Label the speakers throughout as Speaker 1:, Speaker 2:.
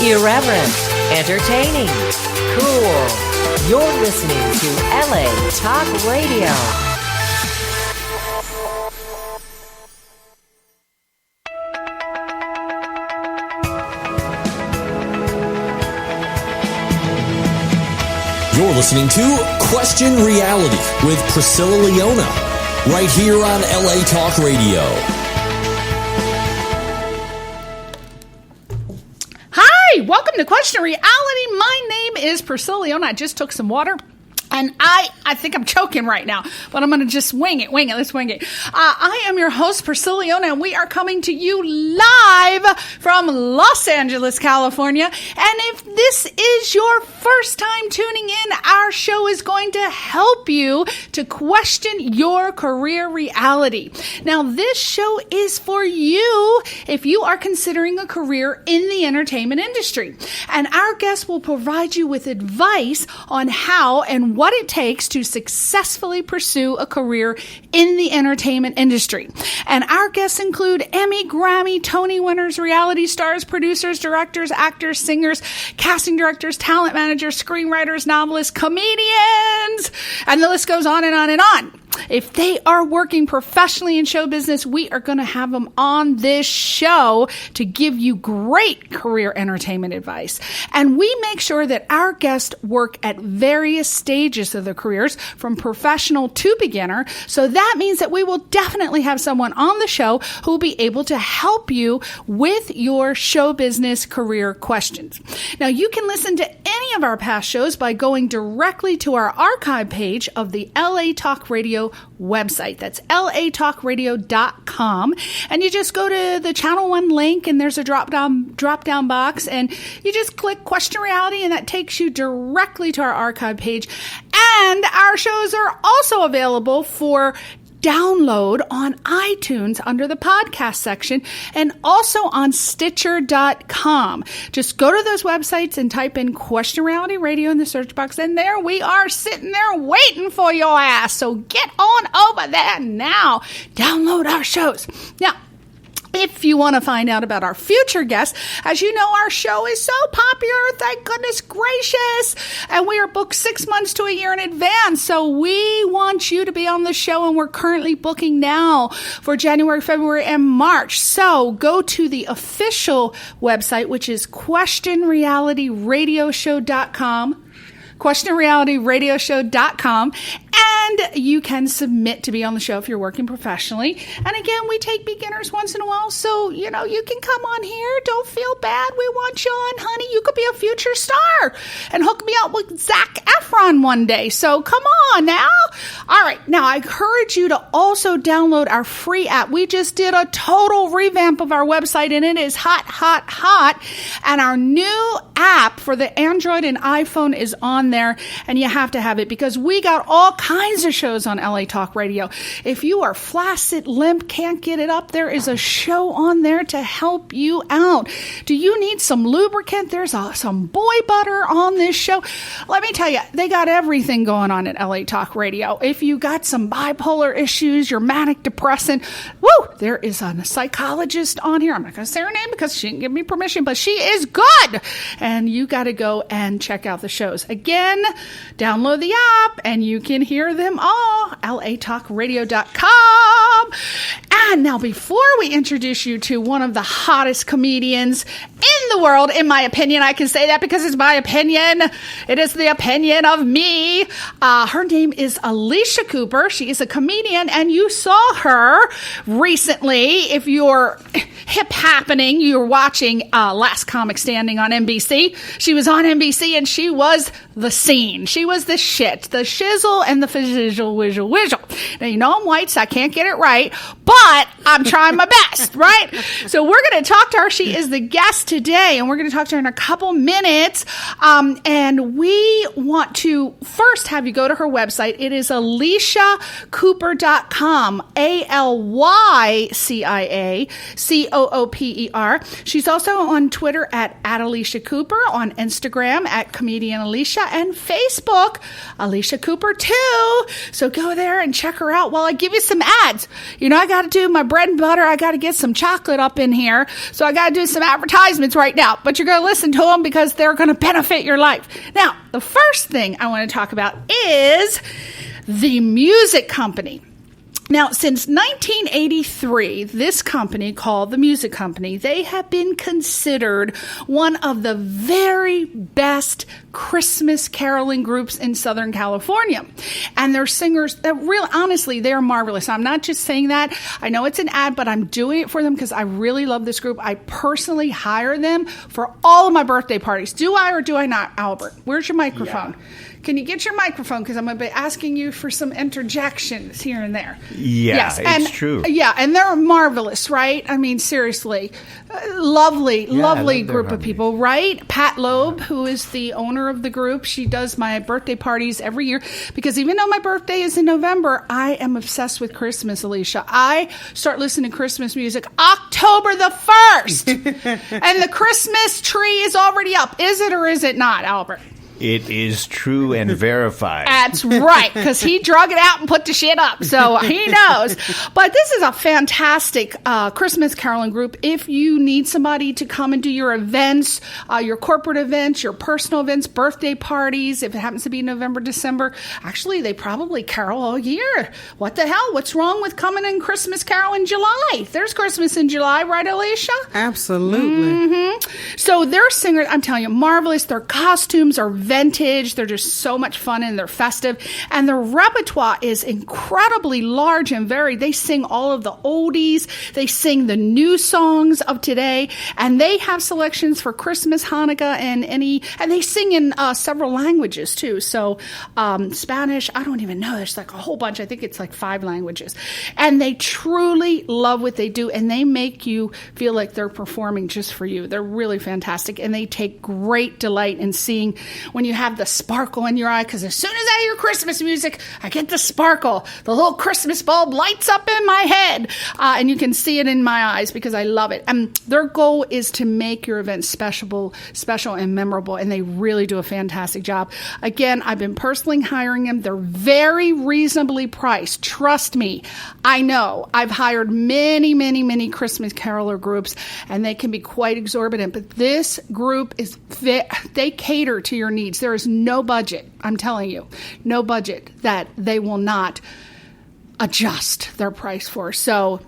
Speaker 1: Irreverent, entertaining, cool. You're listening to LA Talk Radio.
Speaker 2: You're listening to Question Reality with Priscilla Leona, right here on LA Talk Radio.
Speaker 3: Hi, welcome to Question Reality. My name is Priscilla Leona. I just took some water. And I think I'm choking right now, but I'm going to just wing it. Let's wing it. I am your host, Priscilla Leona, and we are coming to you live from Los Angeles, California. And if this is your first time tuning in, our show is going to help you to question your career reality. Now, this show is for you if you are considering a career in the entertainment industry. And our guests will provide you with advice on how and what it takes to successfully pursue a career in the entertainment industry. And our guests include Emmy, Grammy, Tony winners, reality stars, producers, directors, actors, singers, casting directors, talent managers, screenwriters, novelists, comedians, and the list goes on and on and on. If they are working professionally in show business, we are going to have them on this show to give you great career entertainment advice. And we make sure that our guests work at various stages of their careers, from professional to beginner. So that means that we will definitely have someone on the show who will be able to help you with your show business career questions. Now, you can listen to any of our past shows by going directly to our archive page of the LA Talk Radio website. That's latalkradio.com. And you just go to the Channel 1 link, and there's a drop down box, and you just click Question Reality, and that takes you directly to our archive page. And our shows are also available for download on iTunes under the podcast section, and also on Stitcher.com. Just go to those websites and type in Question Reality Radio in the search box, and there we are sitting there waiting for your ass. So get on over there now. Download our shows. Now, if you want to find out about our future guests, as you know, our show is so popular, thank goodness gracious, and we are booked 6 months to a year in advance. So we want you to be on the show, and we're currently booking now for January, February, and March. So go to the official website, which is questionrealityradioshow.com. questionrealityradioshow.com, and you can submit to be on the show if you're working professionally. And again, we take beginners once in a while, so you can come on here. Don't feel bad. We want you on, honey. You could be a future star and hook me up with Zac Efron one day. So come on now. All right. Now, I encourage you to also download our free app. We just did a total revamp of our website, and it is hot, hot, hot. And our new app for the Android and iPhone is on there, and you have to have it because we got all kinds of shows on LA Talk Radio. If you are flaccid, limp, can't get it up, there is a show on there to help you out. Do you need some lubricant? There's some boy butter on this show. Let me tell you, they got everything going on at LA Talk Radio. If you got some bipolar issues, you're manic depressant, there is a psychologist on here. I'm not going to say her name because she didn't give me permission, but she is good. And you got to go and check out the shows. Again, download the app and you can hear them all. latalkradio.com. And now, before we introduce you to one of the hottest comedians in the world, in my opinion, I can say that because it's my opinion. It is the opinion of me. Her name is Alycia Cooper. She is a comedian, and you saw her recently. If you're hip happening, you're watching Last Comic Standing on NBC. She was on NBC, and she was the scene. She was the shit, the shizzle, and the fizzle, whizzle, whizzle. Now, you know I'm white, so I can't get it right, but I'm trying my best, right? So we're going to talk to her. She is the guest today, and we're going to talk to her in a couple minutes. And we want to first have you go to her website. It is AlyciaCooper.com, AlyciaCooper.com. Cooper. She's also on Twitter at Alycia Cooper, on Instagram at Comedienne Alycia, and Facebook, Alycia Cooper too. So go there and check her out while I give you some ads. You know, I got to do my bread and butter. I got to get some chocolate up in here. So I got to do some advertisements right now, but you're going to listen to them because they're going to benefit your life. Now, the first thing I want to talk about is the music company. Now, since 1983, this company called the Music Company, they have been considered one of the very best Christmas caroling groups in Southern California. And their singers, honestly, they're marvelous. I'm not just saying that. I know it's an ad, but I'm doing it for them because I really love this group. I personally hire them for all of my birthday parties. Do I or do I not, Albert? Where's your microphone? Yeah. Can you get your microphone? Because I'm going to be asking you for some interjections here and there.
Speaker 4: Yeah, yes.
Speaker 3: It's
Speaker 4: true.
Speaker 3: Yeah, and they're marvelous, right? I mean, seriously. Lovely group of people, right? Pat Loeb, who is the owner of the group, she does my birthday parties every year. Because even though my birthday is in November, I am obsessed with Christmas, Alycia. I start listening to Christmas music October the 1st. And the Christmas tree is already up. Is it or is it not, Albert?
Speaker 4: It is true and verified.
Speaker 3: That's right, because he drug it out and put the shit up, so he knows. But this is a fantastic Christmas caroling group. If you need somebody to come and do your events, your corporate events, your personal events, birthday parties, if it happens to be November, December, actually, they probably carol all year. What the hell? What's wrong with coming in Christmas carol in July? There's Christmas in July, right, Alycia?
Speaker 5: Absolutely.
Speaker 3: Mm-hmm. So their singers, I'm telling you, marvelous. Their costumes are vintage. They're just so much fun and they're festive. And their repertoire is incredibly large and varied. They sing all of the oldies. They sing the new songs of today. And they have selections for Christmas, Hanukkah, and they sing in several languages too. So Spanish, I don't even know. There's like a whole bunch. I think it's like 5 languages. And they truly love what they do. And they make you feel like they're performing just for you. They're really fantastic. And they take great delight in seeing when you have the sparkle in your eye, because as soon as I hear Christmas music, I get the sparkle. The little Christmas bulb lights up in my head, and you can see it in my eyes because I love it. And their goal is to make your event special and memorable, and they really do a fantastic job. Again, I've been personally hiring them. They're very reasonably priced. Trust me, I know. I've hired many, many, many Christmas caroler groups, and they can be quite exorbitant, but this group they cater to your needs. There is no budget, I'm telling you, no budget that they will not adjust their price for. So,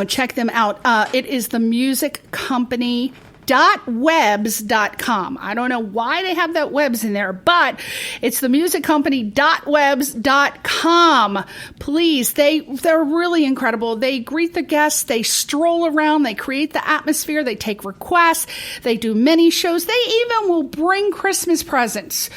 Speaker 3: check them out. It is the Music Company .webs.com. I don't know why they have that webs in there, but it's the musiccompany.webs.com. Please, they're really incredible. They greet the guests, they stroll around, they create the atmosphere, they take requests, they do mini shows, they even will bring Christmas presents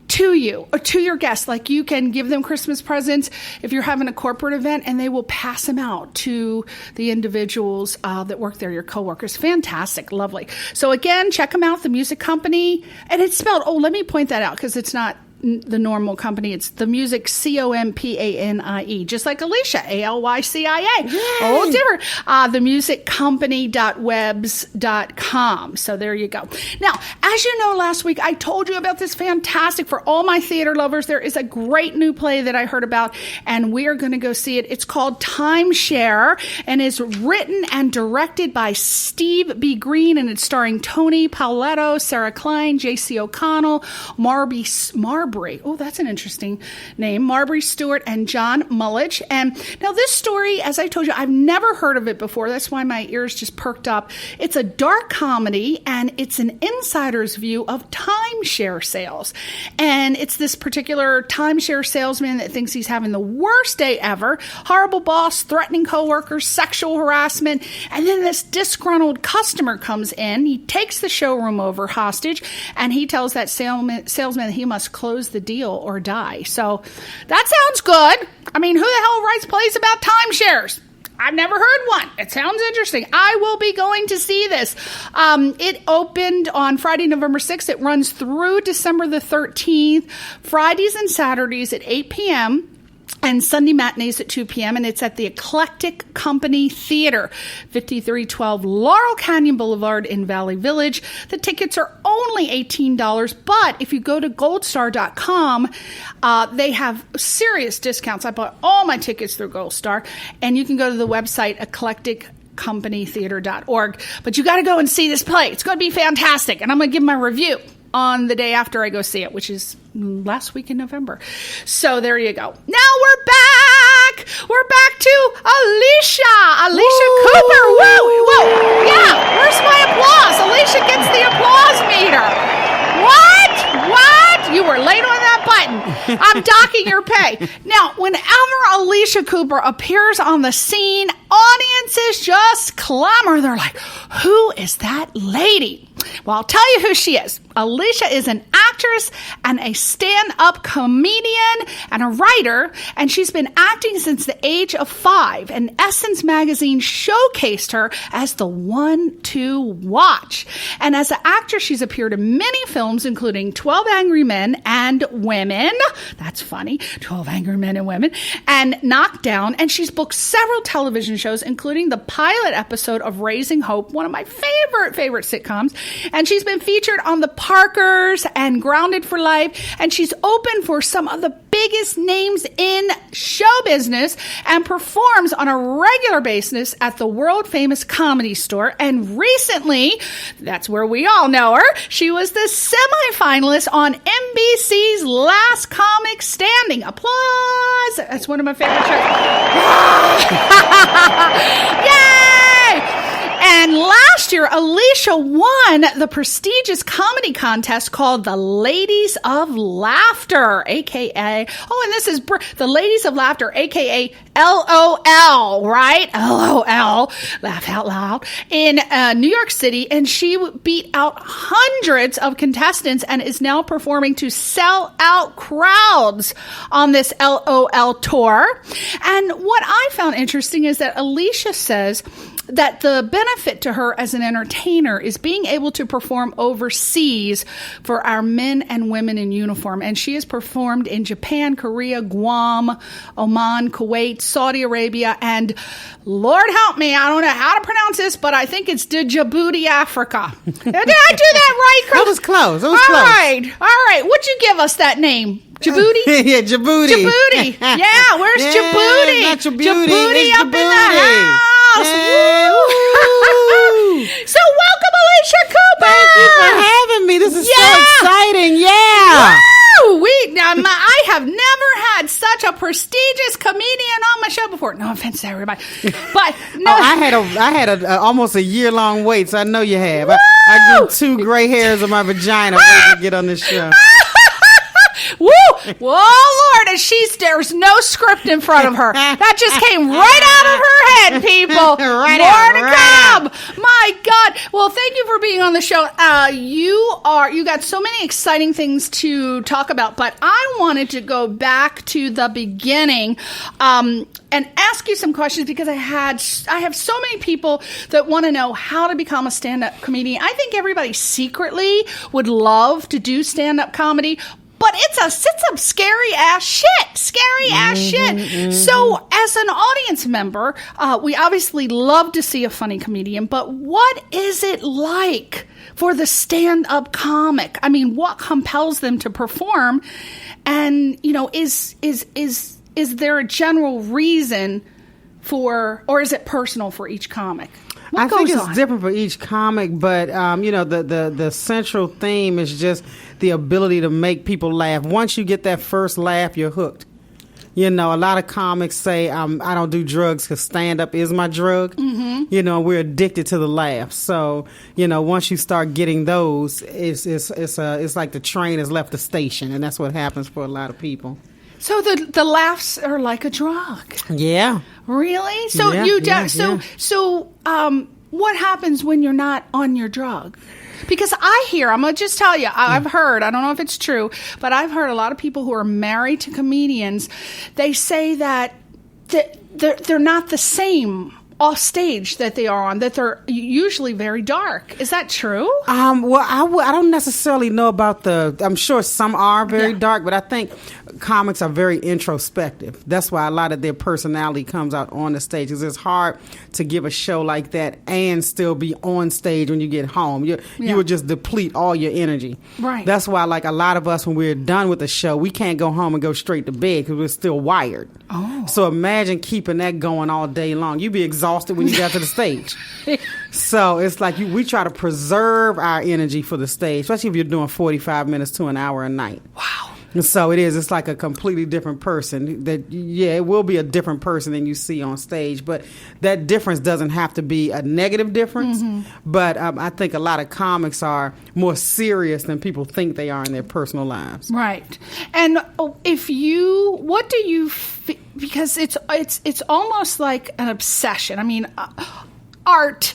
Speaker 3: to you or to your guests. Like you can give them Christmas presents if you're having a corporate event, and they will pass them out to the individuals that work there, your coworkers. Fantastic. Lovely. So again, check them out, the Music Company. And it's spelled, let me point that out because it's not the normal company. It's the Music, Companie, just like Alycia, Alycia. Yay. Oh, different. Themusiccompany.webs.com. So there you go. Now, as you know, last week I told you about this fantastic, for all my theater lovers, there is a great new play that I heard about, and we are going to go see it. It's called Timeshare, and is written and directed by Steve B. Green, and it's starring Tony Pauletto, Sarah Klein, J.C. O'Connell, Marbury. Oh, that's an interesting name. Marbury Stewart and John Mullage. And now this story, as I told you, I've never heard of it before. That's why my ears just perked up. It's a dark comedy, and it's an insider's view of timeshare sales. And it's this particular timeshare salesman that thinks he's having the worst day ever. Horrible boss, threatening coworkers, sexual harassment. And then this disgruntled customer comes in. He takes the showroom over hostage, and he tells that salesman that he must close the deal or die. So that sounds good. I mean, who the hell writes plays about timeshares? I've never heard one. It sounds interesting. I will be going to see this. It opened on Friday, November 6th. It runs through December the 13th, Fridays and Saturdays at 8 p.m., and Sunday matinees at 2 p.m., and it's at the Eclectic Company Theater, 5312 Laurel Canyon Boulevard in Valley Village. The tickets are only $18, but if you go to goldstar.com, they have serious discounts. I bought all my tickets through Goldstar, and you can go to the website eclecticcompanytheater.org. But you got to go and see this play. It's going to be fantastic, and I'm going to give my review on the day after I go see it, which is last week in November. So there you go. Now we're back. We're back to Alycia Cooper. Woo! Whoa! Yeah. Where's my applause? Alycia gets the applause meter. What? You were late on that button. I'm docking your pay. Now, whenever Alycia Cooper appears on the scene, audiences just clamor. They're like, who is that lady? Well, I'll tell you who she is. Alycia is an actress and a stand-up comedian and a writer, and she's been acting since the age of 5, and Essence magazine showcased her as the one to watch. And as an actress, she's appeared in many films, including 12 Angry Men and Women. That's funny. 12 Angry Men and Women. And Knockdown. And she's booked several television shows, including the pilot episode of Raising Hope, one of my favorite sitcoms. And she's been featured on The Parkers and Grounded for Life. And she's open for some of the biggest names in show business and performs on a regular basis at the world famous Comedy Store. And recently, that's where we all know her, she was the semifinalist on NBC's Last Comic Standing. Applause! That's one of my favorite shows. Yay! And last year, Alycia won the prestigious comedy contest called the Ladies of Laughter, a.k.a. Oh, and this is the Ladies of Laughter, a.k.a. LOL, right? LOL, laugh out loud, in New York City. And she beat out hundreds of contestants and is now performing to sell out crowds on this LOL tour. And what I found interesting is that Alycia says that the benefit to her as an entertainer is being able to perform overseas for our men and women in uniform. And she has performed in Japan, Korea, Guam, Oman, Kuwait, Saudi Arabia, and Lord help me, I don't know how to pronounce this, but I think it's Djibouti, Africa. Did I do that right, Chris?
Speaker 5: That was close.
Speaker 3: All right. Would you give us that name? Djibouti?
Speaker 5: Yeah, Djibouti.
Speaker 3: Yeah, where's Djibouti?
Speaker 5: Not your beauty.
Speaker 3: Djibouti
Speaker 5: It's
Speaker 3: up in the
Speaker 5: Djibouti.
Speaker 3: house.
Speaker 5: Yeah.
Speaker 3: Woo! So welcome, Alycia Cooper.
Speaker 5: Thank you for having me. This is so exciting. Yeah.
Speaker 3: Woo! I have never had such a prestigious comedian on my show before. No offense to everybody, but no.
Speaker 5: I had a almost a year-long wait, so I know you have. I grew 2 gray hairs on my vagina waiting to get on this show.
Speaker 3: Woo! Whoa, Lord, and there's no script in front of her. That just came right out of her head, people. More to come. My God. Well, thank you for being on the show. You got so many exciting things to talk about, but I wanted to go back to the beginning, and ask you some questions because I have so many people that want to know how to become a stand-up comedian. I think everybody secretly would love to do stand-up comedy, but it's some scary ass shit. Mm-hmm. So as an audience member, we obviously love to see a funny comedian, but what is it like for the stand-up comic? I mean, what compels them to perform? And, is there a general reason or is it personal for each comic?
Speaker 5: I think it's different for each comic, but the central theme is just the ability to make people laugh. Once you get that first laugh, you're hooked. A lot of comics say I don't do drugs because stand-up is my drug. Mm-hmm. We're addicted to the laugh. So once you start getting those, it's like the train has left the station, and that's what happens for a lot of people.
Speaker 3: So the laughs are like a drug.
Speaker 5: Yeah.
Speaker 3: Really? So what happens when you're not on your drug? Because I'm going to just tell you, I've heard, I don't know if it's true, but I've heard a lot of people who are married to comedians, they say that they're not the same off stage that they are on, that they're usually very dark. Is that true?
Speaker 5: Well, I don't necessarily know about I'm sure some are very dark, but I think comics are very introspective. That's why a lot of their personality comes out on the stage. Because it's hard to give a show like that and still be on stage when you get home. You would just deplete all your energy.
Speaker 3: Right.
Speaker 5: That's why, like, a lot of us, when we're done with the show, we can't go home and go straight to bed because we're still wired.
Speaker 3: Oh.
Speaker 5: So imagine keeping that going all day long. You'd be exhausted when you got to the stage. So it's like we try to preserve our energy for the stage, especially if you're doing 45 minutes to an hour a night.
Speaker 3: Wow.
Speaker 5: And so it is. It's like a completely different person. It will be a different person than you see on stage. But that difference doesn't have to be a negative difference. Mm-hmm. But I think a lot of comics are more serious than people think they are in their personal lives.
Speaker 3: Right. And what do you, because it's almost like an obsession. I mean, art.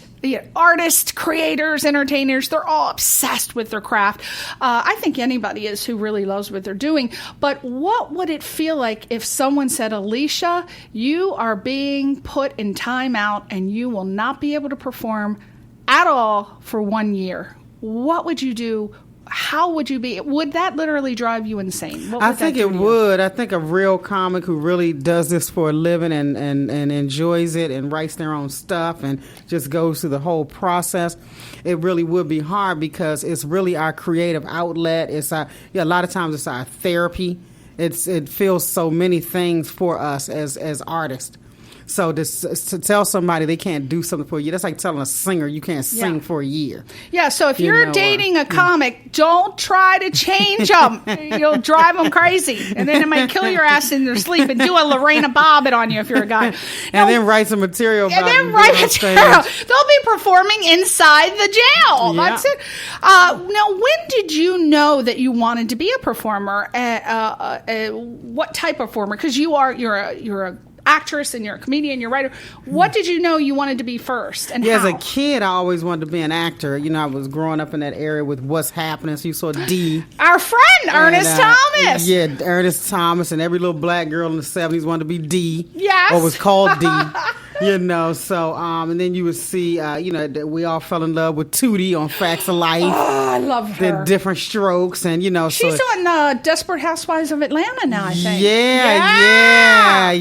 Speaker 3: Artists, creators, entertainers, they're all obsessed with their craft. I think anybody is who really loves what they're doing. But what would it feel like if someone said, Alycia, you are being put in timeout and you will not be able to perform at all for 1 year? What would you do? How would you be? Would that literally drive you insane?
Speaker 5: I think it would. I think a real comic who really does this for a living and enjoys it and writes their own stuff and just goes through the whole process, it really would be hard because it's really our creative outlet. It's a lot of times it's our therapy. It feels so many things for us as artists. So to tell somebody they can't do something for you, that's like telling a singer you can't sing for a year.
Speaker 3: Yeah, so if you're dating a comic, don't try to change them. You'll drive them crazy. And then it might kill your ass in their sleep and do a Lorena Bobbitt on you if you're a guy.
Speaker 5: And then write some material about it.
Speaker 3: They'll be performing inside the jail.
Speaker 5: Yeah.
Speaker 3: That's it. Now, when did you know that you wanted to be a performer? What type of performer? Because you're a actress and you're a comedian, you're a writer. What did you know you wanted to be first, and how?
Speaker 5: As a kid, I always wanted to be an actor. I was growing up in that area with What's Happening, so you saw D.
Speaker 3: Our friend, Ernest Thomas.
Speaker 5: Yeah, Ernest Thomas, and every little black girl in the 70s wanted to be D.
Speaker 3: Yes.
Speaker 5: Or was called D. So, and then you would see, we all fell in love with Tootie on Facts of Life.
Speaker 3: Oh, I love her.
Speaker 5: The Different Strokes, and,
Speaker 3: She's on Desperate Housewives of Atlanta now, I think.
Speaker 5: Yeah.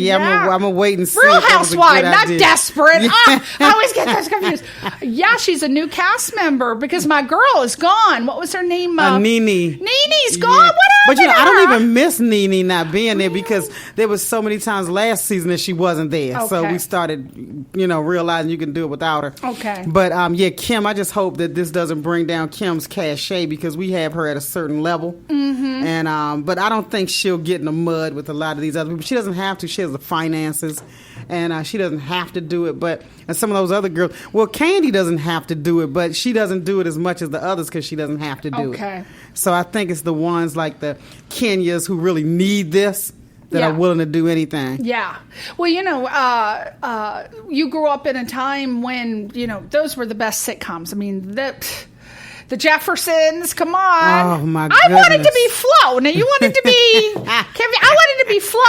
Speaker 5: I'm going to wait and see.
Speaker 3: Real Housewife, not
Speaker 5: idea.
Speaker 3: Desperate. I always get those confused. Yeah, she's a new cast member because my girl is gone. What was her name?
Speaker 5: Nene.
Speaker 3: Nene's gone. What
Speaker 5: But
Speaker 3: happened to
Speaker 5: I
Speaker 3: her?
Speaker 5: don't even miss Nene not being there because there was so many times last season that she wasn't there.
Speaker 3: Okay.
Speaker 5: So we started, realizing you can do it without her.
Speaker 3: Okay.
Speaker 5: But Kim, I just hope that this doesn't bring down Kim's cachet because we have her at a certain level. Mm-hmm. And but I don't think she'll get in the mud with a lot of these other people. She doesn't have to. She has the finances, and she doesn't have to do it. And some of those other girls, well, Candy doesn't have to do it, but she doesn't do it as much as the others because she doesn't have to do it. So I think it's the ones like the Kenyas who really need this that are willing to do anything.
Speaker 3: Yeah. Well, you grew up in a time when, those were the best sitcoms. I mean, the Jeffersons, come on.
Speaker 5: Oh, my
Speaker 3: I
Speaker 5: goodness.
Speaker 3: wanted to be Flo. Now, you wanted to be Kevin. I wanted to be Flo.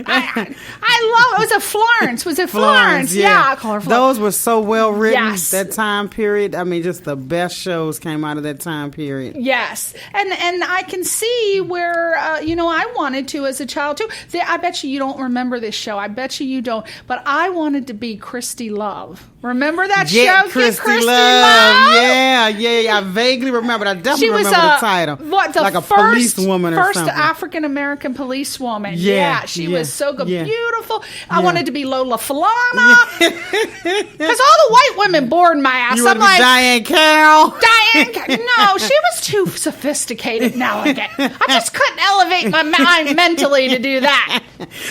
Speaker 3: I love it. Was it Florence? Was it Florence? Yeah, I call her Flo.
Speaker 5: Those were so well written,
Speaker 3: Yes.
Speaker 5: that time period. I mean, just the best shows came out of that time period.
Speaker 3: Yes. And I can see where, I wanted to as a child, too. I bet you don't remember this show. I bet you don't. But I wanted to be Christy Love. Remember that show?
Speaker 5: Christy
Speaker 3: Love?
Speaker 5: Yeah. I vaguely remember. I definitely remember the title. Like a police woman or something.
Speaker 3: First African-American police woman. Yeah, she was so good.
Speaker 5: Yeah.
Speaker 3: Beautiful. I wanted to be Lola Falana. Because all the white women bored my ass.
Speaker 5: You want to be Diane Carroll?
Speaker 3: No, she was too sophisticated now again. I just couldn't elevate my mind mentally to do that.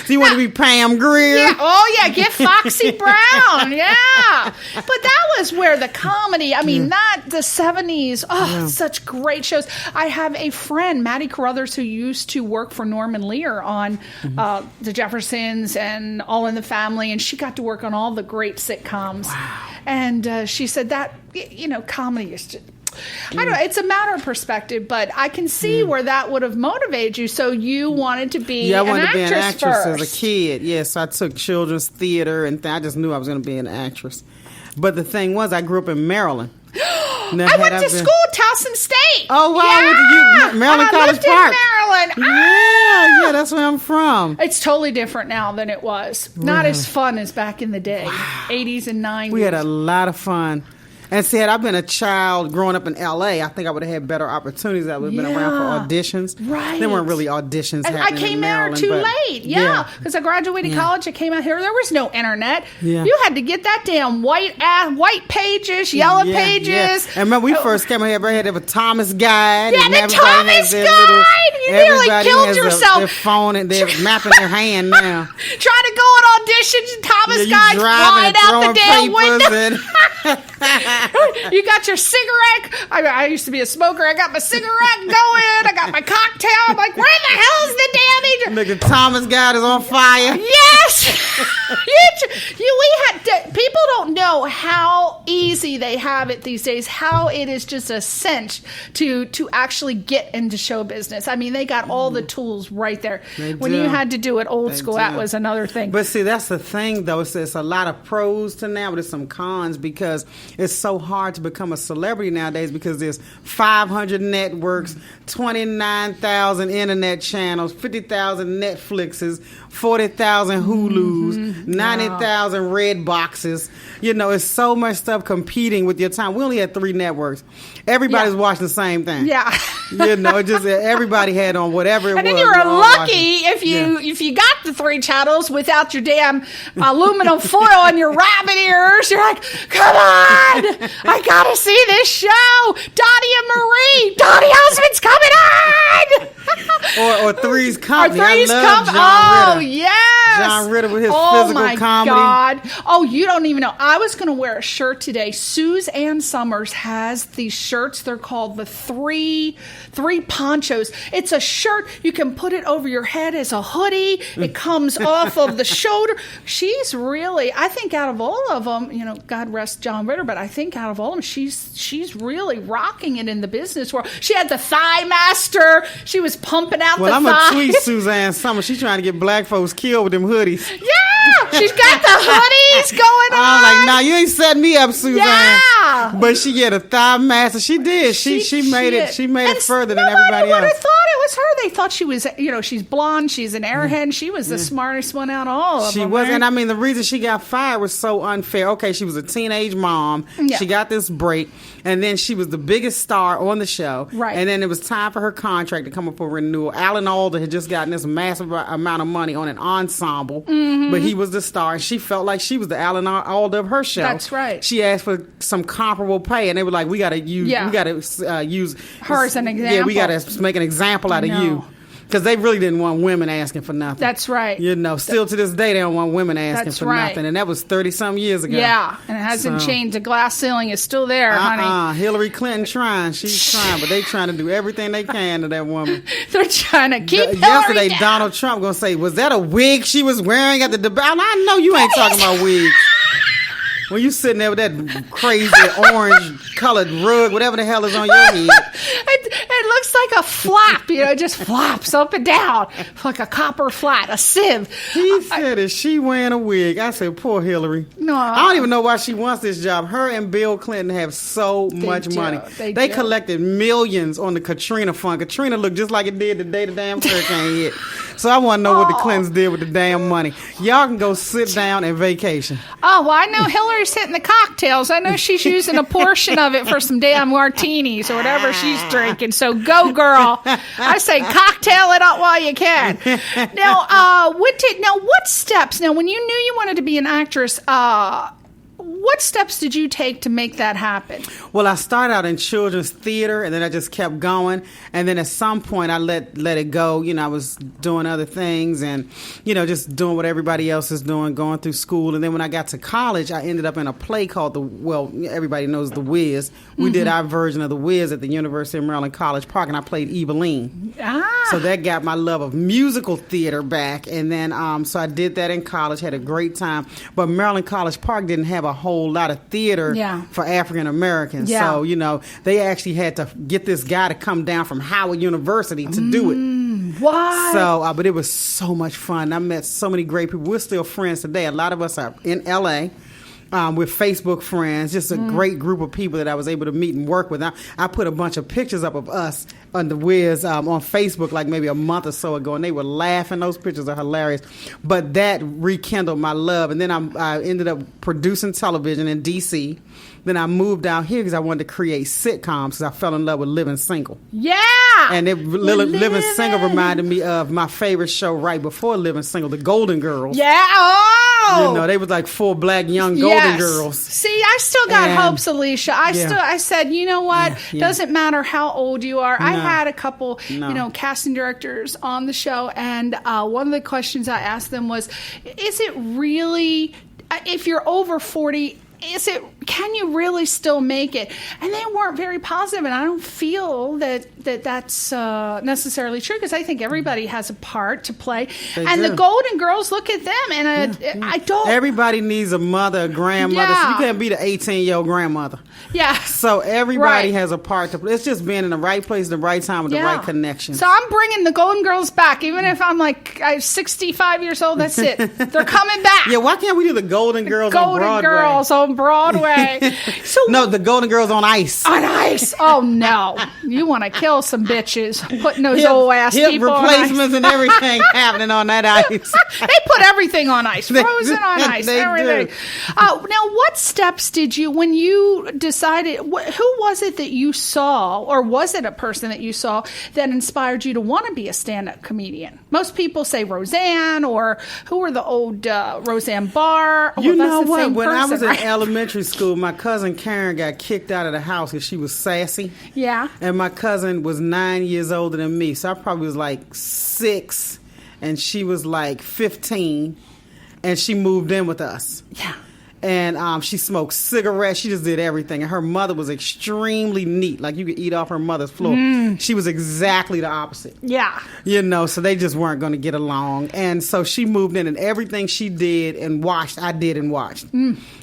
Speaker 5: So you want to be Pam Grier?
Speaker 3: Yeah. Oh, yeah. Get Foxy Brown. Yeah. But that was where the comedy, the 70s, such great shows. I have a friend, Maddie Carruthers, who used to work for Norman Lear on The Jeffersons and All in the Family, and she got to work on all the great sitcoms. Wow. And she said that, comedy is just... I don't know. It's a matter of perspective, but I can see where that would have motivated you. So you wanted to be
Speaker 5: I wanted to be an actress
Speaker 3: first.
Speaker 5: as a kid. Yes, I took children's theater, and I just knew I was going to be an actress. But the thing was, I grew up in Maryland.
Speaker 3: I went to school, Towson State.
Speaker 5: Oh, wow.
Speaker 3: Yeah.
Speaker 5: Maryland
Speaker 3: I
Speaker 5: College
Speaker 3: lived
Speaker 5: Park.
Speaker 3: in Maryland.
Speaker 5: Yeah. Yeah, that's where I'm from.
Speaker 3: It's totally different now than it was. Not as fun as back in the day, 80s and 90s.
Speaker 5: We had a lot of fun. And see, had I been a child growing up in L.A., I think I would have had better opportunities. I would have been around for auditions.
Speaker 3: Right.
Speaker 5: There weren't really auditions
Speaker 3: and
Speaker 5: happening
Speaker 3: I came
Speaker 5: in
Speaker 3: out
Speaker 5: Maryland,
Speaker 3: too
Speaker 5: but-
Speaker 3: late. Yeah. Because I graduated college. I came out here. There was no internet.
Speaker 5: Yeah.
Speaker 3: You had to get that damn white pages, yellow pages.
Speaker 5: Yeah. And remember, we first came out here, everybody had a Thomas Guide.
Speaker 3: Yeah,
Speaker 5: and
Speaker 3: the
Speaker 5: everybody
Speaker 3: Thomas
Speaker 5: has their
Speaker 3: Guide! You nearly
Speaker 5: everybody
Speaker 3: killed
Speaker 5: has
Speaker 3: yourself.
Speaker 5: their phone and they're mapping their hand now.
Speaker 3: Trying to go on auditions and Thomas
Speaker 5: you
Speaker 3: Guide's
Speaker 5: driving
Speaker 3: flying
Speaker 5: and
Speaker 3: out the damn
Speaker 5: throwing
Speaker 3: window.
Speaker 5: papers
Speaker 3: You got your cigarette. I used to be a smoker. I got my cigarette going. I got my cocktail. I'm like, where the hell is the damn agent?
Speaker 5: Nigga, Thomas Guide is on fire.
Speaker 3: Yes. People don't know how easy they have it these days. How it is just a cinch to actually get into show business. I mean, they got all the tools right there. When you had to do it old school, that was another thing.
Speaker 5: But see, that's the thing, though. It's a lot of pros to now, but there's some cons because it's so hard to become a celebrity nowadays because there's 500 networks, 29,000 internet channels, 50,000 Netflixes, 40,000 Hulus, 90,000 Red Boxes. You know, it's so much stuff competing with your time. We only had 3 networks. Everybody's watching the same thing.
Speaker 3: Yeah.
Speaker 5: You know, just everybody had on whatever it was.
Speaker 3: And then you were lucky if you got the 3 channels without your damn aluminum foil on your rabbit ears. You're like, come on, I gotta see this show. Dottie and Marie, Dottie Osmond's coming on.
Speaker 5: or Three's Company.
Speaker 3: Or Three's
Speaker 5: I love
Speaker 3: Company.
Speaker 5: John Ritter.
Speaker 3: Yes.
Speaker 5: John Ritter with his
Speaker 3: oh
Speaker 5: physical
Speaker 3: my
Speaker 5: comedy.
Speaker 3: God. Oh, you don't even know. I was going to wear a shirt today. Suzanne Summers has these shirts. They're called the three ponchos. It's a shirt. You can put it over your head as a hoodie. It comes off of the shoulder. She's really, I think out of all of them, you know, God rest John Ritter, but I think out of all of them, she's really rocking it in the business world. She had the Thigh Master. She was pumping out the
Speaker 5: I'm
Speaker 3: thighs.
Speaker 5: going to tweet Suzanne Summers. She's trying to get black folks killed with them hoodies.
Speaker 3: Yeah, she's got the hoodies going on.
Speaker 5: I'm like, nah, you ain't setting me up, Suzanne.
Speaker 3: Yeah.
Speaker 5: But she get a Thigh Master. She did. She made it. She made it further than everybody
Speaker 3: Nobody would
Speaker 5: else.
Speaker 3: have thought it was her. They thought she was, you know, she's blonde. She's an airhead. She was the smartest one out of all of
Speaker 5: She
Speaker 3: them.
Speaker 5: was,
Speaker 3: right?
Speaker 5: and I mean, the reason she got fired was so unfair. Okay, she was a teenage mom.
Speaker 3: Yeah.
Speaker 5: She got this break, and then she was the biggest star on the show.
Speaker 3: Right.
Speaker 5: And then it was time for her contract to come up for renewal. Alan Alda had just gotten this massive amount of money on an ensemble, but he was the star, and she felt like she was the Alan Alda of her show.
Speaker 3: That's right.
Speaker 5: She asked for some comparable pay, and they were like, "We got to use,
Speaker 3: Yeah.
Speaker 5: we got to use
Speaker 3: Her as an
Speaker 5: Yeah, we got
Speaker 3: example.
Speaker 5: to make an example out of
Speaker 3: No.
Speaker 5: you." Because they really didn't want women asking for nothing.
Speaker 3: That's right.
Speaker 5: You know, still to this day, they don't want women asking
Speaker 3: That's
Speaker 5: for
Speaker 3: right.
Speaker 5: nothing. And that was 30-some years ago.
Speaker 3: Yeah, and it hasn't
Speaker 5: So-
Speaker 3: changed. The glass ceiling is still there, honey.
Speaker 5: Hillary Clinton trying. She's trying, but they trying to do everything they can to that woman.
Speaker 3: They're trying to keep Hillary
Speaker 5: Yesterday,
Speaker 3: down.
Speaker 5: Donald Trump going to say, was that a wig she was wearing at the debate? I know you ain't talking about wigs. When you sitting there with that crazy orange-colored rug, whatever the hell is on your head.
Speaker 3: It looks like a flap, you know, it just flaps up and down like a copper flat, a sieve.
Speaker 5: He said, is she wearing a wig? I said, poor Hillary.
Speaker 3: No.
Speaker 5: I don't even know why she wants this job. Her and Bill Clinton have so much
Speaker 3: do.
Speaker 5: money.
Speaker 3: They
Speaker 5: They
Speaker 3: do.
Speaker 5: collected millions on the Katrina fund. Katrina looked just like it did the day the damn hurricane hit. So I want to know what the Clintons did with the damn money. Y'all can go sit down and vacation.
Speaker 3: Oh, well, I know Hillary's hitting the cocktails. I know she's using a portion of it for some damn martinis or whatever she's drinking. So go, girl. I say cocktail it up while you can. Now, what steps? Now, when you knew you wanted to be an actress, what steps did you take to make that happen?
Speaker 5: Well, I started out in children's theater, and then I just kept going. And then at some point, I let it go. You know, I was doing other things and, you know, just doing what everybody else is doing, going through school. And then when I got to college, I ended up in a play called everybody knows The Wiz. We did our version of The Wiz at the University of Maryland College Park, and I played Eveline. So that got my love of musical theater back. And then, so I did that in college, had a great time. But Maryland College Park didn't have a whole lot of theater for African Americans.
Speaker 3: Yeah.
Speaker 5: So, you know, they actually had to get this guy to come down from Howard University to do it.
Speaker 3: What?
Speaker 5: So, but it was so much fun. I met so many great people. We're still friends today. A lot of us are in L.A., with Facebook friends, just a great group of people that I was able to meet and work with. I put a bunch of pictures up of us on the Wiz on Facebook like maybe a month or so ago, and they were laughing. Those pictures are hilarious. But that rekindled my love. And then I ended up producing television in D.C. Then I moved out here because I wanted to create sitcoms because I fell in love with Living Single.
Speaker 3: Yeah!
Speaker 5: And Living Single reminded me of my favorite show right before Living Single, The Golden Girls.
Speaker 3: Yeah! Oh!
Speaker 5: You know, they was like 4 black young golden girls.
Speaker 3: See, I still got hopes, Alycia. I said, you know what? Doesn't matter how old you are. I had a couple, casting directors on the show, and one of the questions I asked them was, is it really, if you're over 40, can you really still make it? And they weren't very positive, and I don't feel that's necessarily true, because I think everybody has a part to play. The Golden Girls, look at them, and I don't.
Speaker 5: Everybody needs a mother, a grandmother. So you can't be the 18-year-old grandmother.
Speaker 3: Yeah.
Speaker 5: So everybody has a part to play. It's just being in the right place at the right time with the right connection.
Speaker 3: So I'm bringing the Golden Girls back, even if I'm like 65 years old. That's it. They're coming back.
Speaker 5: Yeah. Why can't we do the Golden Girls on Broadway?
Speaker 3: Golden Girls on Broadway. So
Speaker 5: no, the Golden Girls on ice.
Speaker 3: On ice. Oh no! You want to kill some bitches putting those old ass people on ice.
Speaker 5: Replacements and everything happening on that ice.
Speaker 3: They put everything on ice, frozen on ice, everything.
Speaker 5: Do.
Speaker 3: Now, what steps did you, when you decided? Who was it that you saw, or was it a person that you saw that inspired you to want to be a stand-up comedian? Most people say Roseanne, or who were the old Roseanne Barr.
Speaker 5: You know what? When I was in elementary school, my cousin Karen got kicked out of the house because she was sassy.
Speaker 3: Yeah.
Speaker 5: And my cousin was 9 years older than me, so I probably was like 6, and she was like 15, and she moved in with us.
Speaker 3: Yeah.
Speaker 5: And she smoked cigarettes. She just did everything. And her mother was extremely neat. Like, you could eat off her mother's floor. She was exactly the opposite.
Speaker 3: Yeah.
Speaker 5: You know, so they just weren't going to get along. And so she moved in, and everything she did and watched, I did and watched.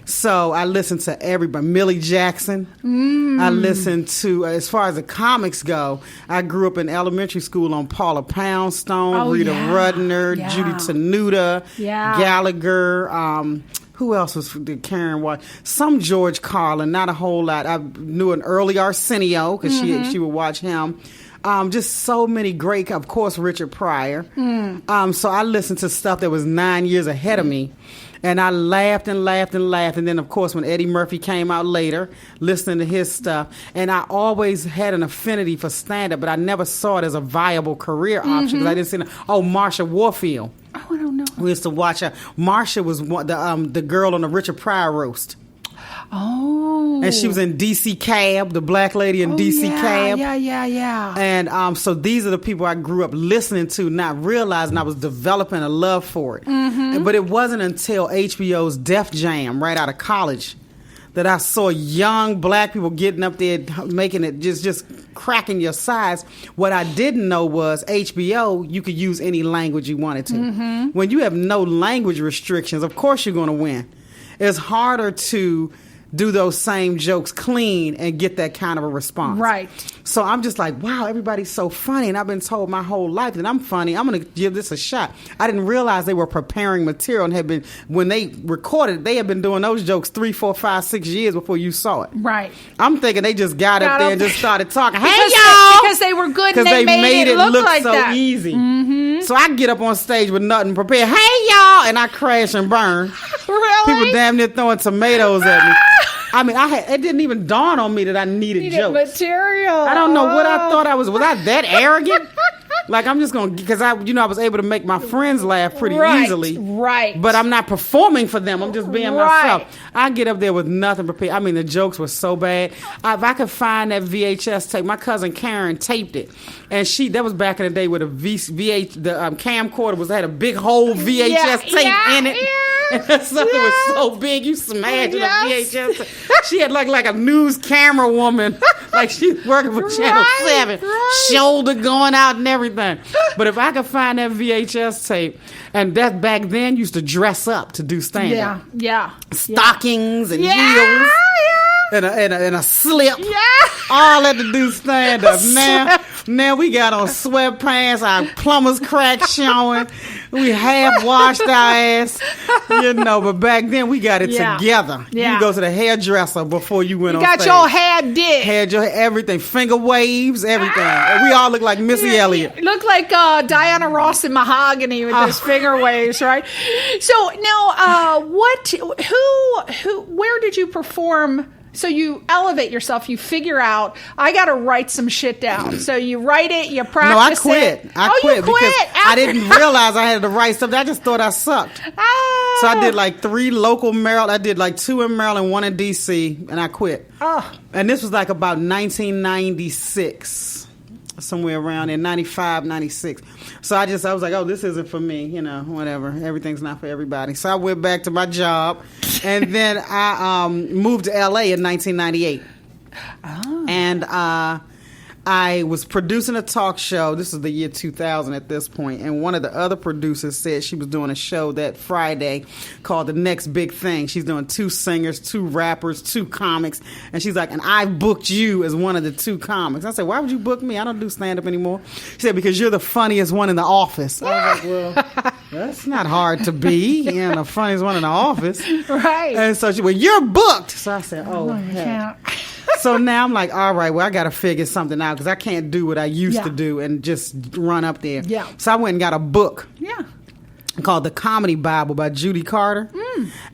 Speaker 5: So I listened to everybody. Millie Jackson. I listened to, as far as the comics go, I grew up in elementary school on Paula Poundstone, Rita Rudner, Judy Tenuta, Gallagher, who else was the Karen watch? Some George Carlin, not a whole lot. I knew an early Arsenio because she would watch him. Just so many great, of course, Richard Pryor. So I listened to stuff that was 9 years ahead of me. And I laughed and laughed and laughed. And then, of course, when Eddie Murphy came out later, listening to his stuff. And I always had an affinity for stand-up, but I never saw it as a viable career option. Because I didn't see Marsha Warfield.
Speaker 3: Oh, I don't know.
Speaker 5: We used to watch her. Marsha was the girl on the Richard Pryor roast.
Speaker 3: Oh.
Speaker 5: And she was in DC Cab, the black lady in DC Cab.
Speaker 3: Yeah.
Speaker 5: And so these are the people I grew up listening to, not realizing I was developing a love for it. But it wasn't until HBO's Def Jam, right out of college, that I saw young black people getting up there, making it just cracking your sides. What I didn't know was HBO, you could use any language you wanted to. When you have no language restrictions, of course you're going to win. It's harder to do those same jokes clean and get that kind of a response.
Speaker 3: Right.
Speaker 5: So I'm just like, wow, everybody's so funny. And I've been told my whole life that I'm funny. I'm going to give this a shot. I didn't realize they were preparing material and had been, when they recorded, they had been doing those jokes 3, 4, 5, 6 years before you saw it.
Speaker 3: Right.
Speaker 5: I'm thinking they just got up there and just started talking. Hey,
Speaker 3: because
Speaker 5: y'all!
Speaker 3: Because they were good and they made it look like
Speaker 5: so
Speaker 3: that.
Speaker 5: Easy. So I get up on stage with nothing prepared. Hey, y'all! And I crash and burn.
Speaker 3: Really?
Speaker 5: People damn near throwing tomatoes at me. I mean, it didn't even dawn on me that I needed jokes.
Speaker 3: Material.
Speaker 5: I don't know what I thought I was. Was I that arrogant? Like, I'm just going to, because I was able to make my friends laugh pretty easily.
Speaker 3: Right.
Speaker 5: But I'm not performing for them. I'm just being myself. I get up there with nothing prepared. I mean, the jokes were so bad. If I could find that VHS tape, my cousin Karen taped it. And that was back in the day where the camcorder had a big whole VHS tape in it. And that something was so big, you smashed it on VHS. She had like a news camera woman, like she was working for Channel 7, shoulder going out and everything. But if I could find that VHS tape, and that back then used to dress up to do stand-up. Stockings and heels. And a slip. All that to do stand-up. Now we got on sweatpants, our plumber's crack showing. We half washed our ass, but back then we got it together.
Speaker 3: Yeah.
Speaker 5: You go to the hairdresser before you went on
Speaker 3: got
Speaker 5: stage.
Speaker 3: your hair did.
Speaker 5: Had your everything, finger waves, everything. And we all look like Missy Elliott.
Speaker 3: Look like Diana Ross in Mahogany with those finger waves, right? So now, where did you perform? So you elevate yourself. You figure out, I got to write some shit down. So you write it, you practice
Speaker 5: No, I quit.
Speaker 3: it.
Speaker 5: I quit
Speaker 3: you
Speaker 5: because
Speaker 3: quit
Speaker 5: I didn't realize I had to write something. I just thought I sucked. So I did like 3 local Maryland. I did like 2 in Maryland, 1 in D.C., and I quit. And this was like about 1996, somewhere around in 95, 96. So I was like, oh, this isn't for me, whatever. Everything's not for everybody. So I went back to my job, and then I moved to L.A. in 1998. And I was producing a talk show. This is the year 2000 at this point. And one of the other producers said she was doing a show that Friday called The Next Big Thing. She's doing 2 singers, 2 rappers, 2 comics. And she's like, and I booked you as one of the 2 comics. I said, why would you book me? I don't do stand-up anymore. She said, because you're the funniest one in the office. I was like, well, that's not hard to be. The funniest one in the office.
Speaker 3: Right.
Speaker 5: And so she went, you're booked. So I said, oh heck. So now I'm like, all right, well, I got to figure something out because I can't do what I used to do and just run up there.
Speaker 3: Yeah.
Speaker 5: So I went and got a book.
Speaker 3: Yeah.
Speaker 5: Called The Comedy Bible by Judy Carter.